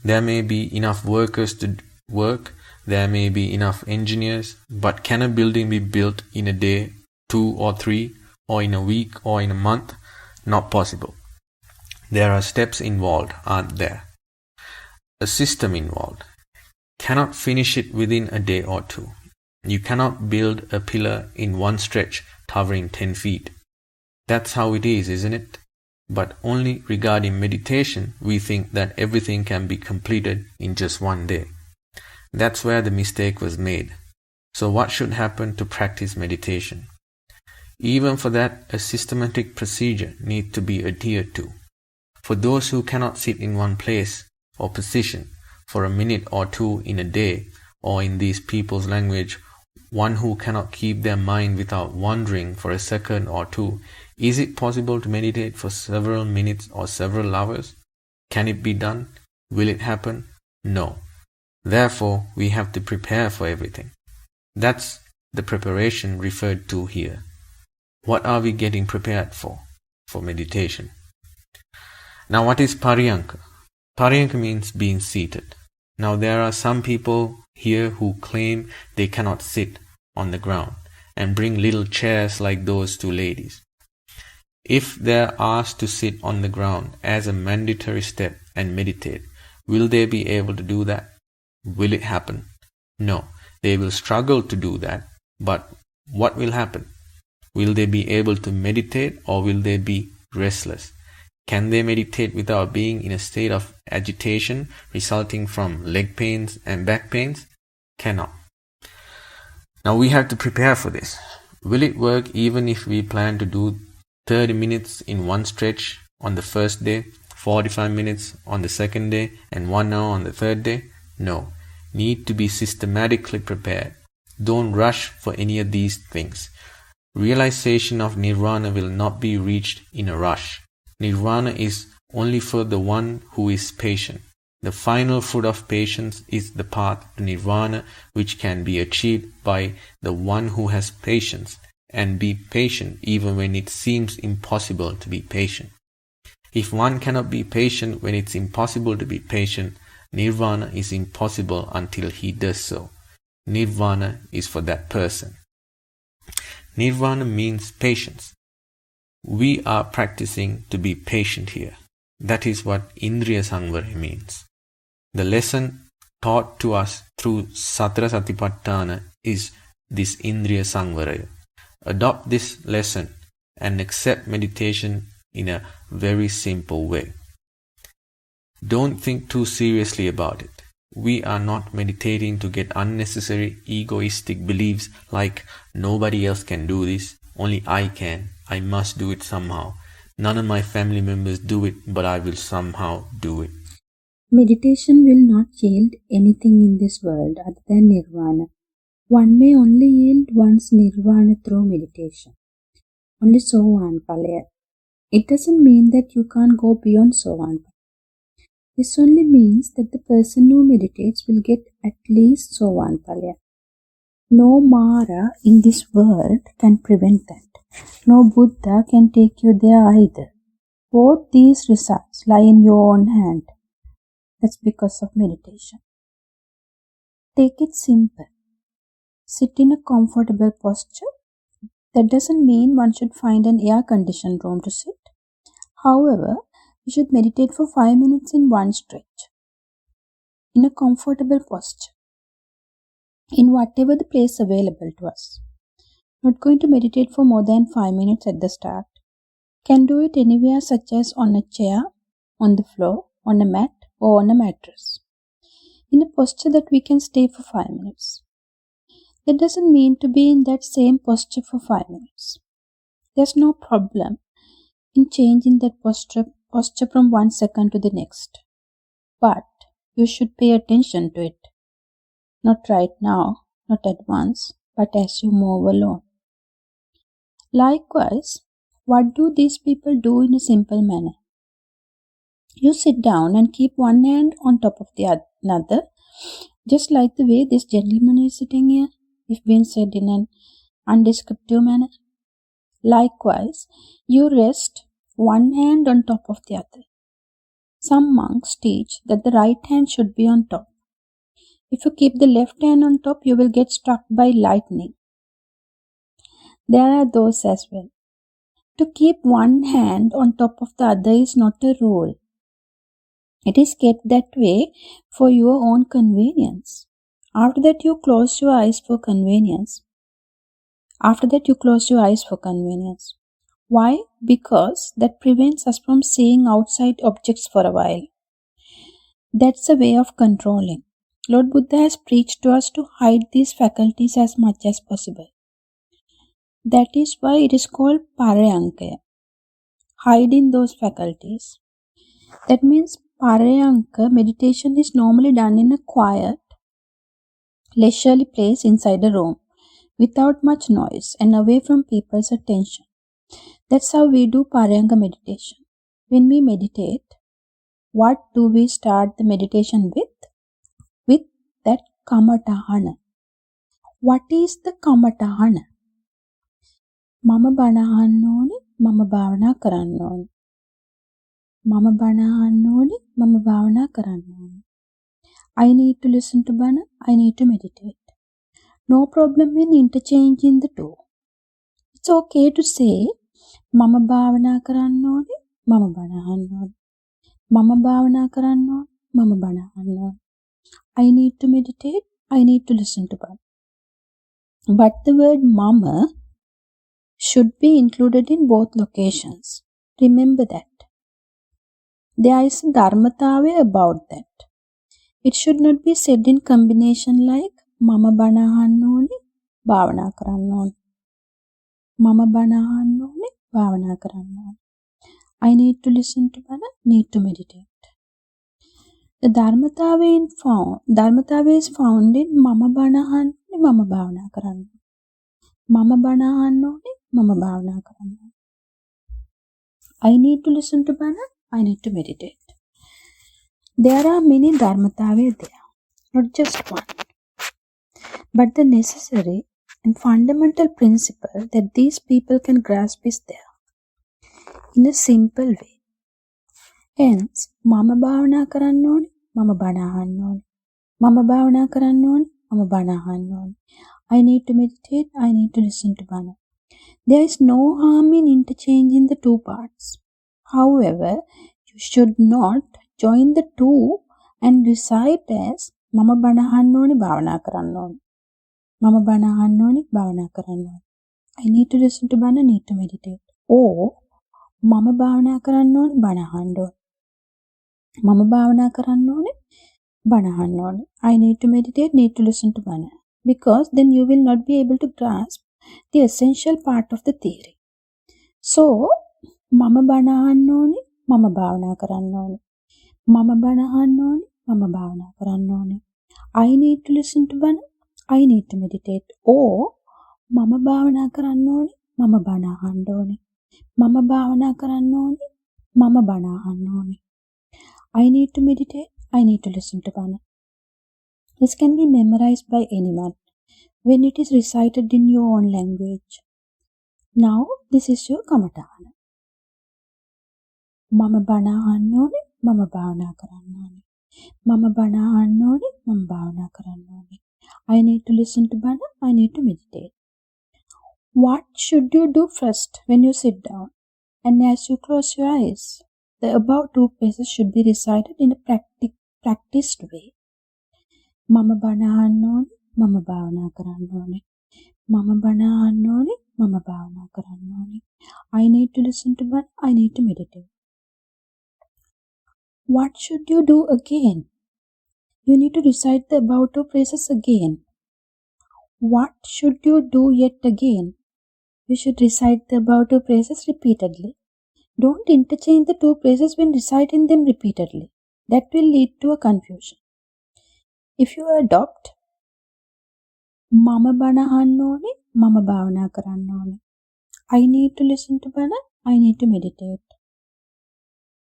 There may be enough workers to work, there may be enough engineers, but can a building be built in a day, 2 or 3, or in a week or in a month? Not possible. There are steps involved, aren't there? A system involved. Cannot finish it within a day or 2. You cannot build a pillar in one stretch covering 10 feet. That's how it is, isn't it? But only regarding meditation, we think that everything can be completed in just one day. That's where the mistake was made. So what should happen to practice meditation? Even for that, a systematic procedure needs to be adhered to. For those who cannot sit in one place or position for a minute or 2 in a day, or in these people's language, one who cannot keep their mind without wandering for a second or 2, is it possible to meditate for several minutes or several hours? Can it be done? Will it happen? No. Therefore, we have to prepare for everything. That's the preparation referred to here. What are we getting prepared for? For meditation. Now, what is Pariyanka? Pariyanka means being seated. Now, there are some people here who claim they cannot sit on the ground and bring little chairs like those 2 ladies. If they are asked to sit on the ground as a mandatory step and meditate, will they be able to do that? Will it happen? No, they will struggle to do that, but what will happen? Will they be able to meditate, or will they be restless? Can they meditate without being in a state of agitation resulting from leg pains and back pains? Cannot. Now we have to prepare for this. Will it work even if we plan to do 30 minutes in one stretch on the first day, 45 minutes on the second day, and 1 hour on the third day? No. Need to be systematically prepared. Don't rush for any of these things. Realization of nirvana will not be reached in a rush. Nirvana is only for the one who is patient. The final fruit of patience is the path to nirvana, which can be achieved by the one who has patience, and be patient even when it seems impossible to be patient. If one cannot be patient when it's impossible to be patient, nirvana is impossible until he does so. Nirvana is for that person. Nirvana means patience. We are practicing to be patient here. That is what Indriya Samvara means. The lesson taught to us through Satara Satipatthana is this Indriya Samvara. Adopt this lesson and accept meditation in a very simple way. Don't think too seriously about it. We are not meditating to get unnecessary egoistic beliefs like nobody else can do this, only I can, I must do it somehow. None of my family members do it, but I will somehow do it. Meditation will not yield anything in this world other than nirvana. One may only yield one's nirvana through meditation. Only sovan palaya. It doesn't mean that you can't go beyond sovan palaya. This only means that the person who meditates will get at least sovan palaya. No Mara in this world can prevent that. No Buddha can take you there either. Both these results lie in your own hand. That's because of meditation. Take it simple. Sit in a comfortable posture. That doesn't mean one should find an air-conditioned room to sit. However, you should meditate for 5 minutes in one stretch. in a comfortable posture, in whatever the place available to us. Not going to meditate for more than 5 minutes at the start. Can do it anywhere, such as on a chair, on the floor, on a mat, or on a mattress, in a posture that we can stay for 5 minutes. That doesn't mean to be in that same posture for 5 minutes. There's no problem in changing that posture from 1 second to the next. But you should pay attention to it. Not right now, not at once, but as you move along. Likewise, what do these people do in a simple manner? You sit down and keep one hand on top of the another, just like the way this gentleman is sitting here, if being said in an undescriptive manner. Likewise, you rest one hand on top of the other. Some monks teach that the right hand should be on top. If you keep the left hand on top, you will get struck by lightning. There are those as well. To keep one hand on top of the other is not a rule. It is kept that way for your own convenience. After that, you close your eyes for convenience. Why? Because that prevents us from seeing outside objects for a while. That's a way of controlling. Lord Buddha has preached to us to hide these faculties as much as possible. That is why it is called Pariyanka, hiding those faculties. That means Pariyanka meditation is normally done in a quiet, leisurely place inside a room, without much noise and away from people's attention. That's how we do Pariyanka meditation. When we meditate, what do we start the meditation with? With that kamatahana. What is the kamatahana? Mama Bana annoni, Mama Bhavana karannoni. Mama Bana annoni, Mama Bhavana karannoni. I need to listen to Bana, I need to meditate. No problem in interchanging the two. It's okay to say Mama Bhavana karannoni, Mama Bana annoni. Mama Bhavana karannoni, Mama Bana annoni. I need to meditate, I need to listen to Bana. But the word Mama should be included in both locations. Remember that. There is a dharmatave about that. It should not be said in combination like Mama Bana annoni, Bhavana karannoni. Mama Bana annoni, Bhavana karannoni. I need to listen to Bana, need to meditate. The dharmatave is found in Mama Bana annoni, Mama Bhavana karannoni. Mama Bana annoni, Mama Bhavana karannoni. I need to listen to Bana, I need to meditate. There are many dharmatave there, not just one. But the necessary and fundamental principle that these people can grasp is there, in a simple way. Hence, Mama Bhavana karannoni, Mama Bana annoni. Mama Bhavana karannoni, Mama Bana annoni. I need to meditate, I need to listen to Bana. There is no harm in interchanging the two parts. However, you should not join the two and recite as Mama Bana annoni, Bhavana karannoni. Mama Bana annoni, Bhavana karannoni. I need to listen to Bana, need to meditate. Or Mama Bhavana karannoni, Bana annoni. Mama Bhavana karannoni, Bana annoni. I need to meditate, need to listen to Bana. Because then you will not be able to grasp the essential part of the theory. So, Mama Bana annoni, Mama Bhavana karannoni. Mama Bana annoni, Mama Bhavana karannoni. I need to listen to Bana, I need to meditate. Or Mama Bhavana karannoni, Mama Bana annoni. Mama Bhavana karannoni, Mama Bana annoni. I need to meditate, I need to listen to Bana. This can be memorized by anyone when it is recited in your own language. Now, this is your kamatahana. Mama Bana annoni, Mama Bhavana karannoni. Mama Bana annoni, Mama Bhavana karannoni. I need to listen to Bana, I need to meditate. What should you do first when you sit down? And as you close your eyes, the above two places should be recited in a practiced way. Mama Bana annone, Mama Bhavana karannone. Mama Bana annone, Mama Bhavana karannone. I need to listen to Bana, I need to meditate. What should you do again? You need to recite the above two phrases again. What should you do yet again? You should recite the above two phrases repeatedly. Don't interchange the two phrases when reciting them repeatedly. That will lead to a confusion. If you adopt Mama Bana annone, Mama Bhavana karannone. I need to listen to Bana, I need to meditate.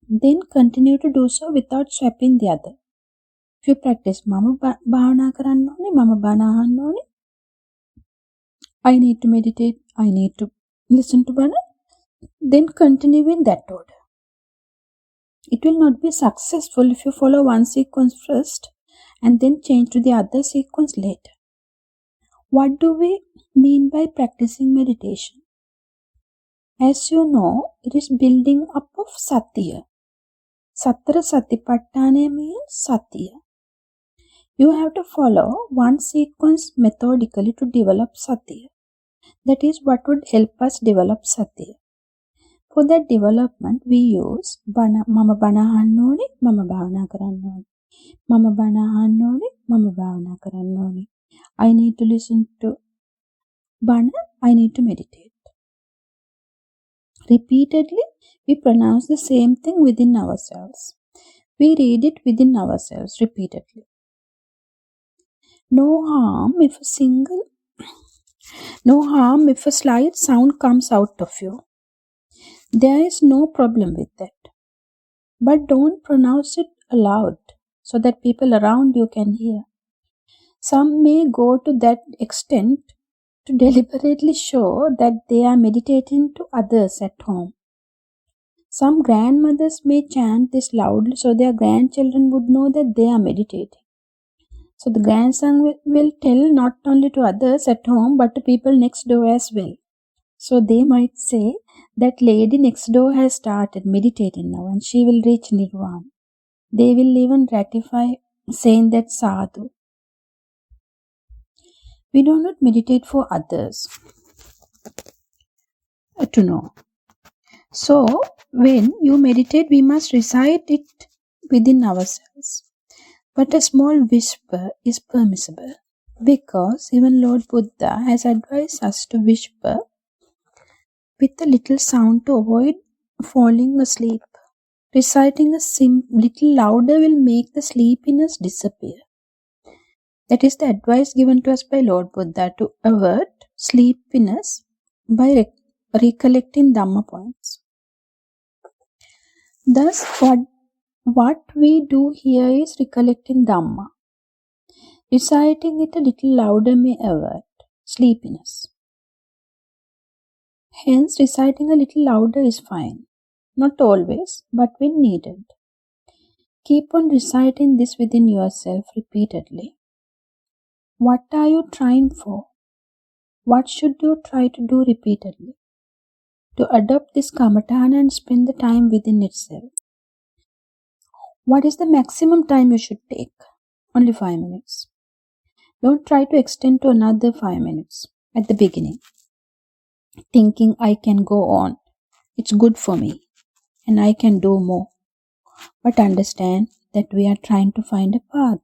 Then continue to do so without swapping the other. If you practice Mama Bhavana karannone, Mama Bana annone, I need to meditate, I need to listen to Bana, then continue in that order. It will not be successful if you follow one sequence first and then change to the other sequence later. What do we mean by practicing meditation? As you know, it is building up of Satya. Sattara Satipatthana means Satya. You have to follow one sequence methodically to develop Satya. That is what would help us develop Satya. For that development, we use Mama Bana annone, Mama Bhavana karannone. Mama Bana annone, Mama Bhavana karannone. I need to listen to Bana, I need to meditate. Repeatedly, we pronounce the same thing within ourselves. We read it within ourselves repeatedly. No harm if a slight sound comes out of you. There is no problem with that. But don't pronounce it aloud so that people around you can hear. Some may go to that extent to deliberately show that they are meditating to others at home. Some grandmothers may chant this loudly so their grandchildren would know that they are meditating. So the grandson will tell not only to others at home but to people next door as well. So they might say, that lady next door has started meditating now and she will reach nirvana. They will even ratify saying that sadhu. We do not meditate for others to know. So when you meditate, we must recite it within ourselves. But a small whisper is permissible because even Lord Buddha has advised us to whisper with a little sound to avoid falling asleep. Reciting a little louder will make the sleepiness disappear. That is the advice given to us by Lord Buddha to avert sleepiness by recollecting Dhamma points. Thus, what we do here is recollecting Dhamma. Reciting it a little louder may avert sleepiness. Hence, reciting a little louder is fine. Not always, but when needed. Keep on reciting this within yourself repeatedly. What are you trying for? What should you try to do repeatedly? To adopt this Kamatana and spend the time within itself. What is the maximum time you should take? Only 5 minutes. Don't try to extend to another 5 minutes at the beginning. Thinking I can go on. It's good for me and I can do more. But understand that we are trying to find a path.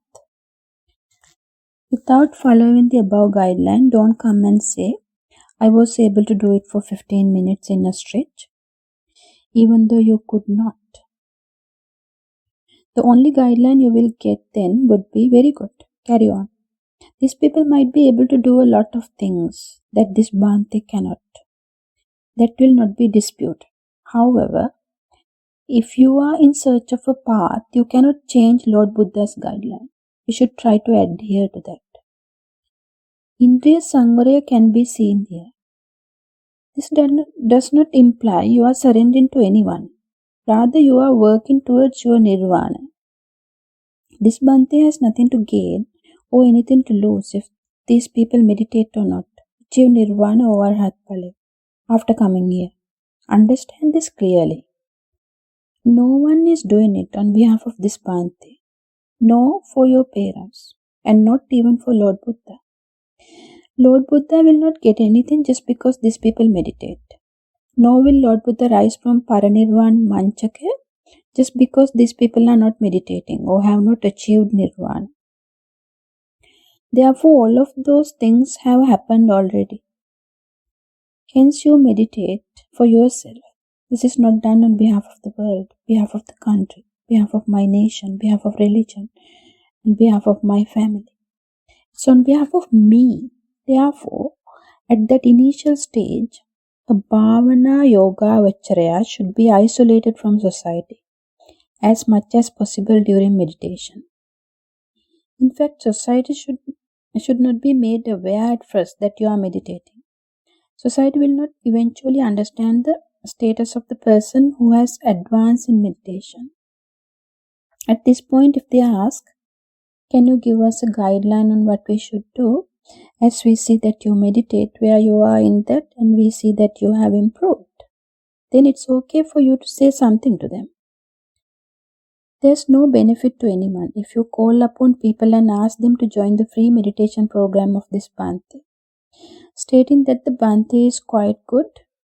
Without following the above guideline, don't come and say, I was able to do it for 15 minutes in a stretch, even though you could not. The only guideline you will get then would be very good. Carry on. These people might be able to do a lot of things that this Bhante cannot. That will not be disputed. However, if you are in search of a path, you cannot change Lord Buddha's guideline. You should try to adhere to that. Indriya Sangaraya can be seen here. This does not imply you are surrendering to anyone. Rather, you are working towards your nirvana. This Bhante has nothing to gain or anything to lose if these people meditate or not. Achieve nirvana or Arhat-pala after coming here. Understand this clearly. No one is doing it on behalf of this Bhante. Nor for your parents. and not even for Lord Buddha. Lord Buddha will not get anything just because these people meditate. Nor will Lord Buddha rise from Paranirvana Manchaka just because these people are not meditating or have not achieved Nirvana. Therefore, all of those things have happened already. Hence, you meditate for yourself. This is not done on behalf of the world, behalf of the country, behalf of my nation, behalf of religion, and behalf of my family. It's on behalf of me. Therefore, at that initial stage, a Bhavana Yoga Vacharya should be isolated from society as much as possible during meditation. In fact, society should not be made aware at first that you are meditating. Society will not eventually understand the status of the person who has advanced in meditation. At this point, if they ask, can you give us a guideline on what we should do? As we see that you meditate where you are in that and we see that you have improved, then it's okay for you to say something to them. There's no benefit to anyone if you call upon people and ask them to join the free meditation program of this Bhante, stating that the Bhante is quite good,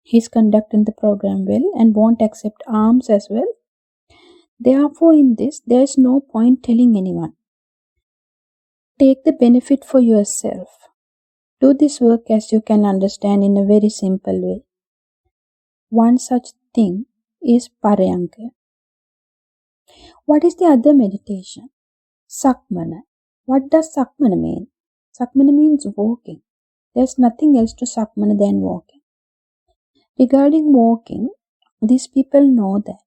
he's conducting the program well and won't accept alms as well. Therefore, in this, there is no point telling anyone. Take the benefit for yourself. Do this work as you can understand in a very simple way. One such thing is Pariyanka. What is the other meditation? Sakmana. What does Sakmana mean? Sakmana means walking. There's nothing else to Sakmana than walking. Regarding walking, these people know that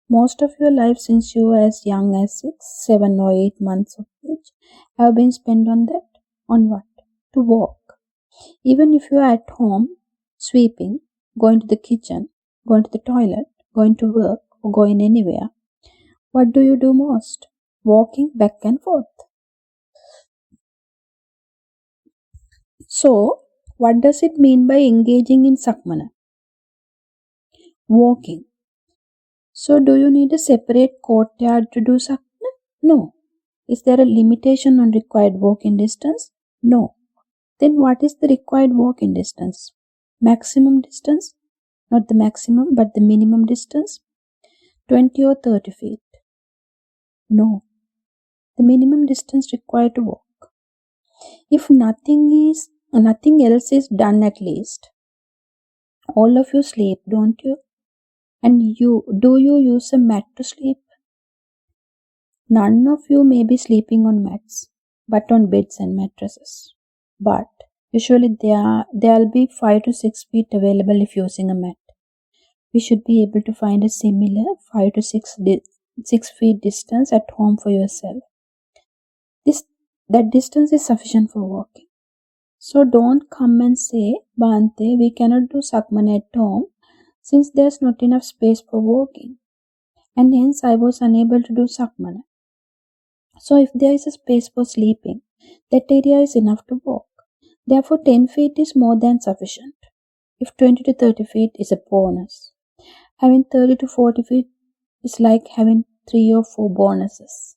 most of your life since you were as young as 6, 7 or 8 months of age have been spent on that. On what? To walk. Even if you are at home, sweeping, going to the kitchen, going to the toilet, going to work or going anywhere, what do you do most? Walking back and forth. So, what does it mean by engaging in Sakmana? Walking. So, do you need a separate courtyard to do Sakmana? No. Is there a limitation on required walking distance? No. Then what is the required walking distance? Maximum distance? Not the maximum, but the minimum distance? 20 or 30 feet? No. The minimum distance required to walk. If nothing else is done at least, all of you sleep, don't you? And do you use a mat to sleep? None of you may be sleeping on mats, but on beds and mattresses. But usually there'll be 5 to 6 feet available if using a mat. We should be able to find a similar 5 to 6 feet distance at home for yourself. That distance is sufficient for walking. So don't come and say, Bhante, we cannot do Sakmana at home since there's not enough space for walking. And hence I was unable to do Sakmana. So if there is a space for sleeping, that area is enough to walk. Therefore 10 feet is more than sufficient. If 20 to 30 feet is a bonus. Having 30 to 40 feet is like having 3 or 4 bonuses.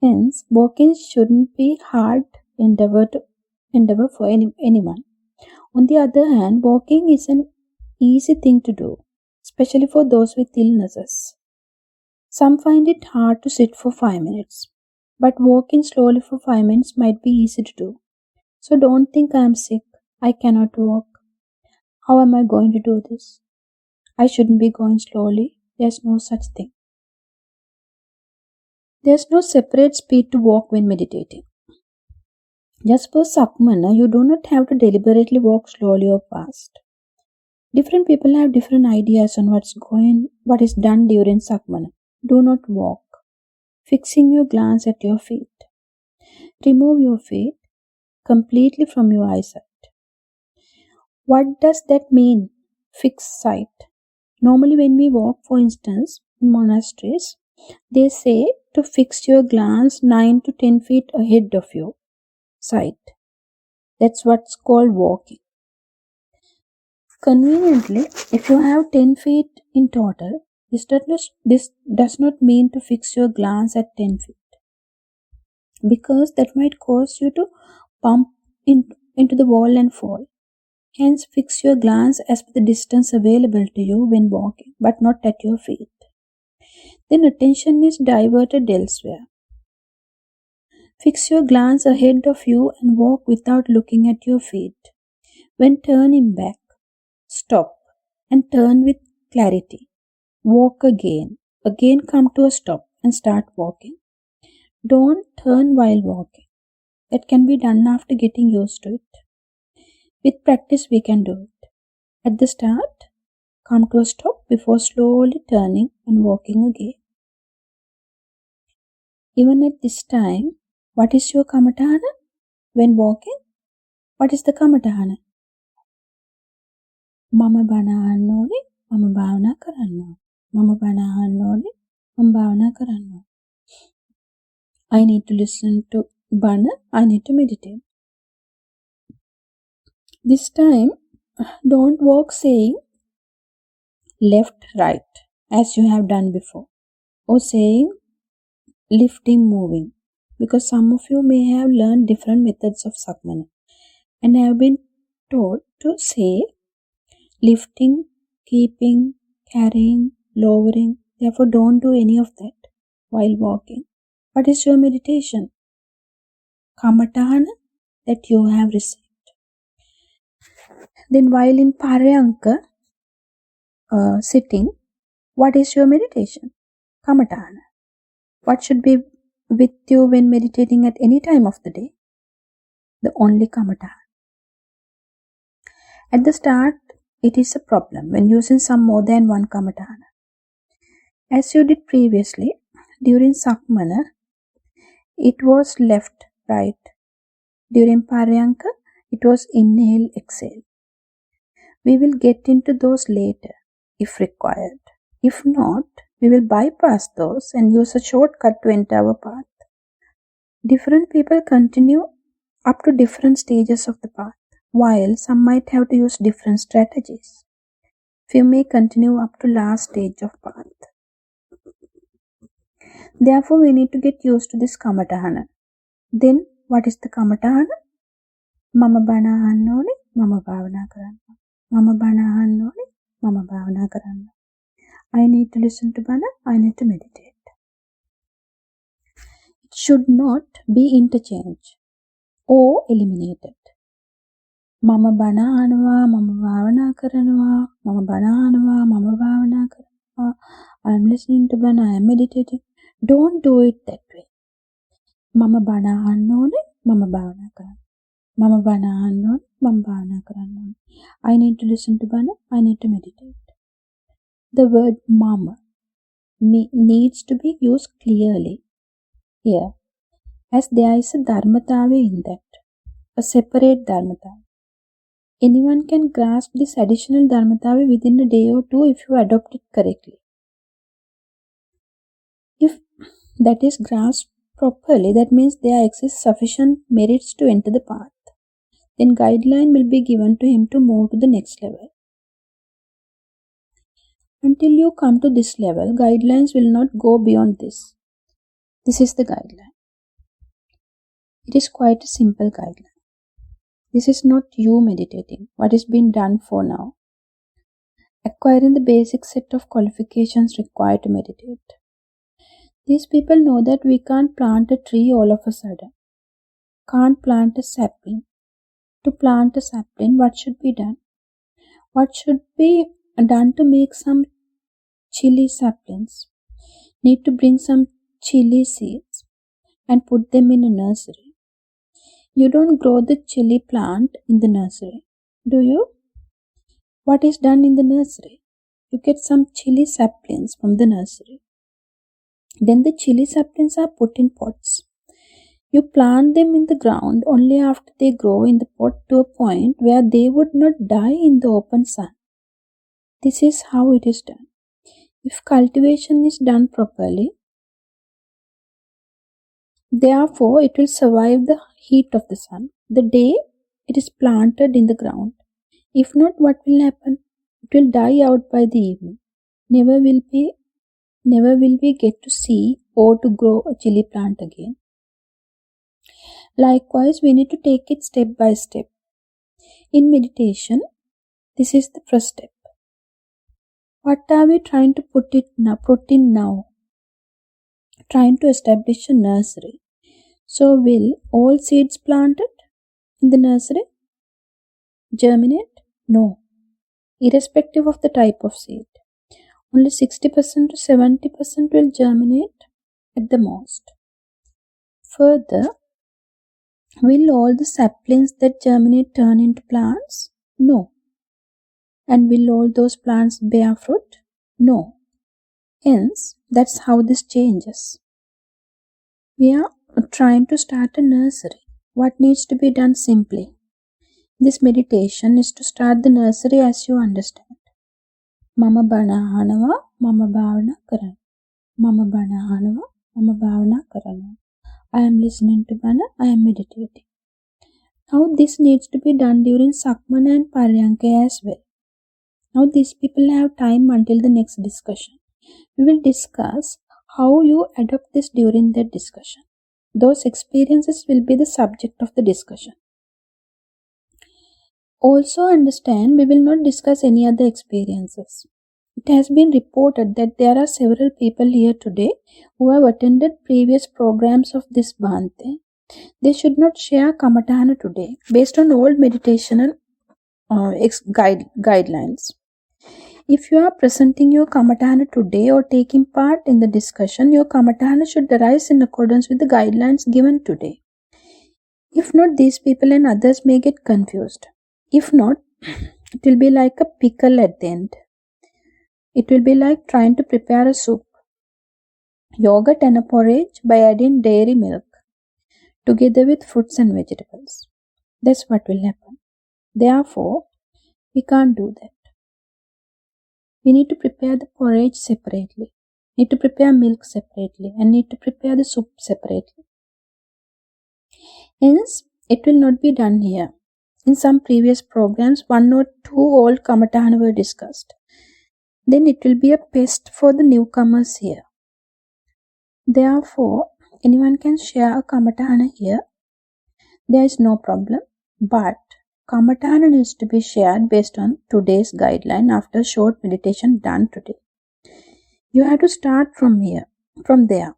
Hence, walking shouldn't be hard endeavor for anyone. On the other hand, walking is an easy thing to do, especially for those with illnesses. Some find it hard to sit for 5 minutes, but walking slowly for 5 minutes might be easy to do. So don't think I am sick, I cannot walk. How am I going to do this? I shouldn't be going slowly. There's no such thing. There's no separate speed to walk when meditating. Just for Sakmana, you do not have to deliberately walk slowly or fast. Different people have different ideas on what is done during Sakmana. Do not walk, fixing your glance at your feet. Remove your feet completely from your eyesight. What does that mean, fixed sight? Normally when we walk, for instance, in monasteries, they say to fix your glance 9 to 10 feet ahead of your sight. That's what's called walking. Conveniently, if you have 10 feet in total, this does not mean to fix your glance at 10 feet. because that might cause you to bump into the wall and fall. Hence, fix your glance as per the distance available to you when walking, but not at your feet. Then attention is diverted elsewhere. Fix your glance ahead of you and walk without looking at your feet. When turning back, stop and turn with clarity. Walk again. Again come to a stop and start walking. Don't turn while walking. That can be done after getting used to it. With practice we can do it. At the start, come to a stop before slowly turning and walking again. Even at this time, what is your kamatana when walking? What is the kamatana? Mama bana annoni, mama bhavana karanno. Mama bana annoni, mama bhavana karanno. I need to listen to Bana, I need to meditate. This time, don't walk saying left, right, as you have done before, or saying lifting, moving, because some of you may have learned different methods of Sakmana and have been taught to say lifting, keeping, carrying, lowering. Therefore, don't do any of that while walking. What is your meditation? Kamatana that you have received. Then while in Pariyanka sitting, what is your meditation? Kamatana. What should be with you when meditating at any time of the day? The only Kamatana. At the start, it is a problem when using some more than one Kamatana. As you did previously, during Sakmana, it was left, right. During Pariyanka, it was inhale, exhale. We will get into those later, if required. If not, we will bypass those and use a shortcut to enter our path. Different people continue up to different stages of the path, while some might have to use different strategies. Few may continue up to last stage of path. Therefore, we need to get used to this Kamatana. Then, what is the Kamatana? Mama bana annoni, mama bhavana karanna. Mama bana annoni, mama bhavana karanna. I need to listen to Bana, I need to meditate. It should not be interchanged or eliminated. Mama bana anava, mama bhavana karanava, mama bana anava, mama bhavana karanava. I am listening to Bana, I am meditating. Don't do it that way. Mama bana annoni, mama bhavana karanava. Mama bana annoni, mama bhavana karanava. I need to listen to Bana, I need to meditate. The word mama needs to be used clearly here, as there is a dharmatava in that, a separate dharmatava. Anyone can grasp this additional dharmatava within a day or two if you adopt it correctly. If that is grasped properly, that means there exists sufficient merits to enter the path. Then guideline will be given to him to move to the next level. Until you come to this level, guidelines will not go beyond this. This is the guideline. It is quite a simple guideline. This is not you meditating, what is being done for now. Acquiring the basic set of qualifications required to meditate. These people know that we can't plant a tree all of a sudden. Can't plant a sapling. To plant a sapling, what should be done? What should be done to make some chili saplings? Need to bring some chili seeds and put them in a nursery. You don't grow the chili plant in the nursery, do you? What is done in the nursery? You get some chili saplings from the nursery. Then the chili saplings are put in pots. You plant them in the ground only after they grow in the pot to a point where they would not die in the open sun. This is how it is done. If cultivation is done properly, therefore it will survive the heat of the sun the day it is planted in the ground. If not, what will happen? It will die out by the evening. Never will we get to see or to grow a chili plant again. Likewise, we need to take it step by step. In meditation, this is the first step. What are we trying to put in now? Trying to establish a nursery. So will all seeds planted in the nursery germinate? No. Irrespective of the type of seed. Only 60% to 70% will germinate at the most. Further, will all the saplings that germinate turn into plants? No. And will all those plants bear fruit? No. Hence, that's how this changes. We are trying to start a nursery. What needs to be done simply? This meditation is to start the nursery as you understand. Mama Bana ahanawa, Mama Bhavana karana. Mama Bana ahanawa, Mama Bhavana karana. I am listening to Bana, I am meditating. Now this needs to be done during Sakmana and Pariyanka as well. Now these people have time until the next discussion. We will discuss how you adopt this during that discussion. Those experiences will be the subject of the discussion. Also understand, we will not discuss any other experiences. It has been reported that there are several people here today who have attended previous programs of this Bhante. They should not share Kamatana today based on old meditational guidelines. If you are presenting your Kamatana today or taking part in the discussion, your Kamatana should arise in accordance with the guidelines given today. If not, these people and others may get confused. If not, it will be like a pickle at the end. It will be like trying to prepare a soup, yogurt and a porridge by adding dairy milk together with fruits and vegetables. That's what will happen. Therefore, we can't do that. We need to prepare the porridge separately, need to prepare milk separately, and need to prepare the soup separately. Hence, it will not be done here. In some previous programs, 1 or 2 old Kamatana were discussed. Then it will be a pest for the newcomers here. Therefore, anyone can share a Kamatana here. There is no problem. But Kamatana needs to be shared based on today's guideline after a short meditation done today. You have to start from there.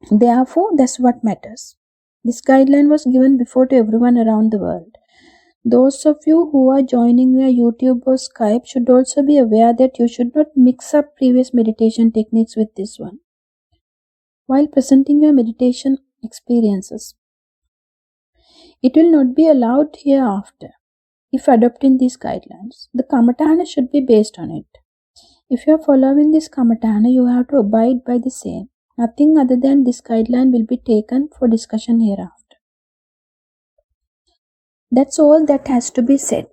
Therefore, that's what matters. This guideline was given before to everyone around the world. Those of you who are joining via YouTube or Skype should also be aware that you should not mix up previous meditation techniques with this one while presenting your meditation experiences. It will not be allowed hereafter if adopting these guidelines. The Kamatana should be based on it. If you are following this Kamatana, you have to abide by the same. Nothing other than this guideline will be taken for discussion hereafter. That's all that has to be said.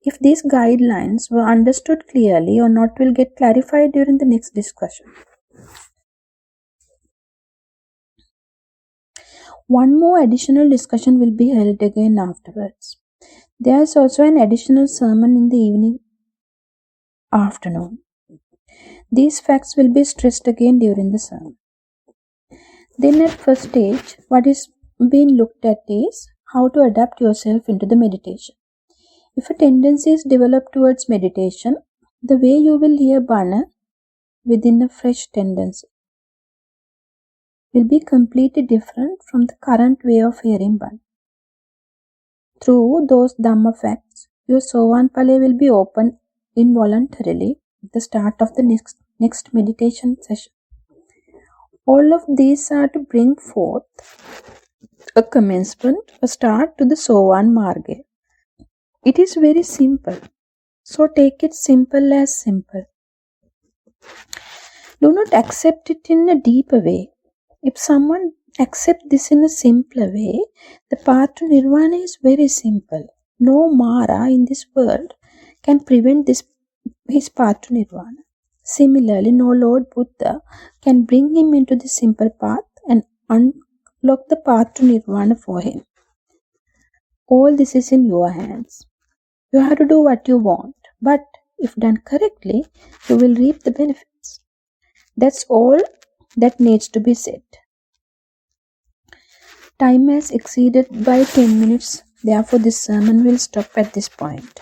If these guidelines were understood clearly or not will get clarified during the next discussion. One more additional discussion will be held again afterwards. There is also an additional sermon in the afternoon. These facts will be stressed again during the sermon. Then at first stage, what is being looked at is how to adapt yourself into the meditation. If a tendency is developed towards meditation, the way you will hear Bana within a fresh tendency will be completely different from the current way of hearing Bana. Through those Dhamma facts, your Sovan Pale will be opened involuntarily at the start of the next meditation session. All of these are to bring forth a commencement, a start to the Sovan Marge. It is very simple. So take it simple as simple. Do not accept it in a deeper way. If someone accepts this in a simpler way, the path to Nirvana is very simple. No Mara in this world can prevent his path to Nirvana. Similarly, no Lord Buddha can bring him into the simple path and unlock the path to Nirvana for him. All this is in your hands. You have to do what you want, but if done correctly, you will reap the benefits. That's all that needs to be said. Time has exceeded by 10 minutes. Therefore, this sermon will stop at this point.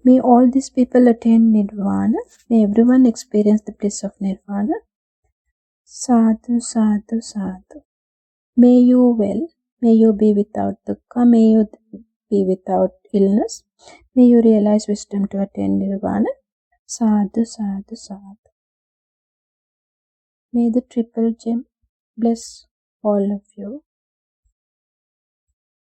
May all these people attain Nirvana. May everyone experience the bliss of Nirvana. Sadhu, sadhu, sadhu. May you well. May you be without dukkha. May you be without illness. May you realize wisdom to attain Nirvana. Sadhu, sadhu, sadhu. May the triple gem bless all of you.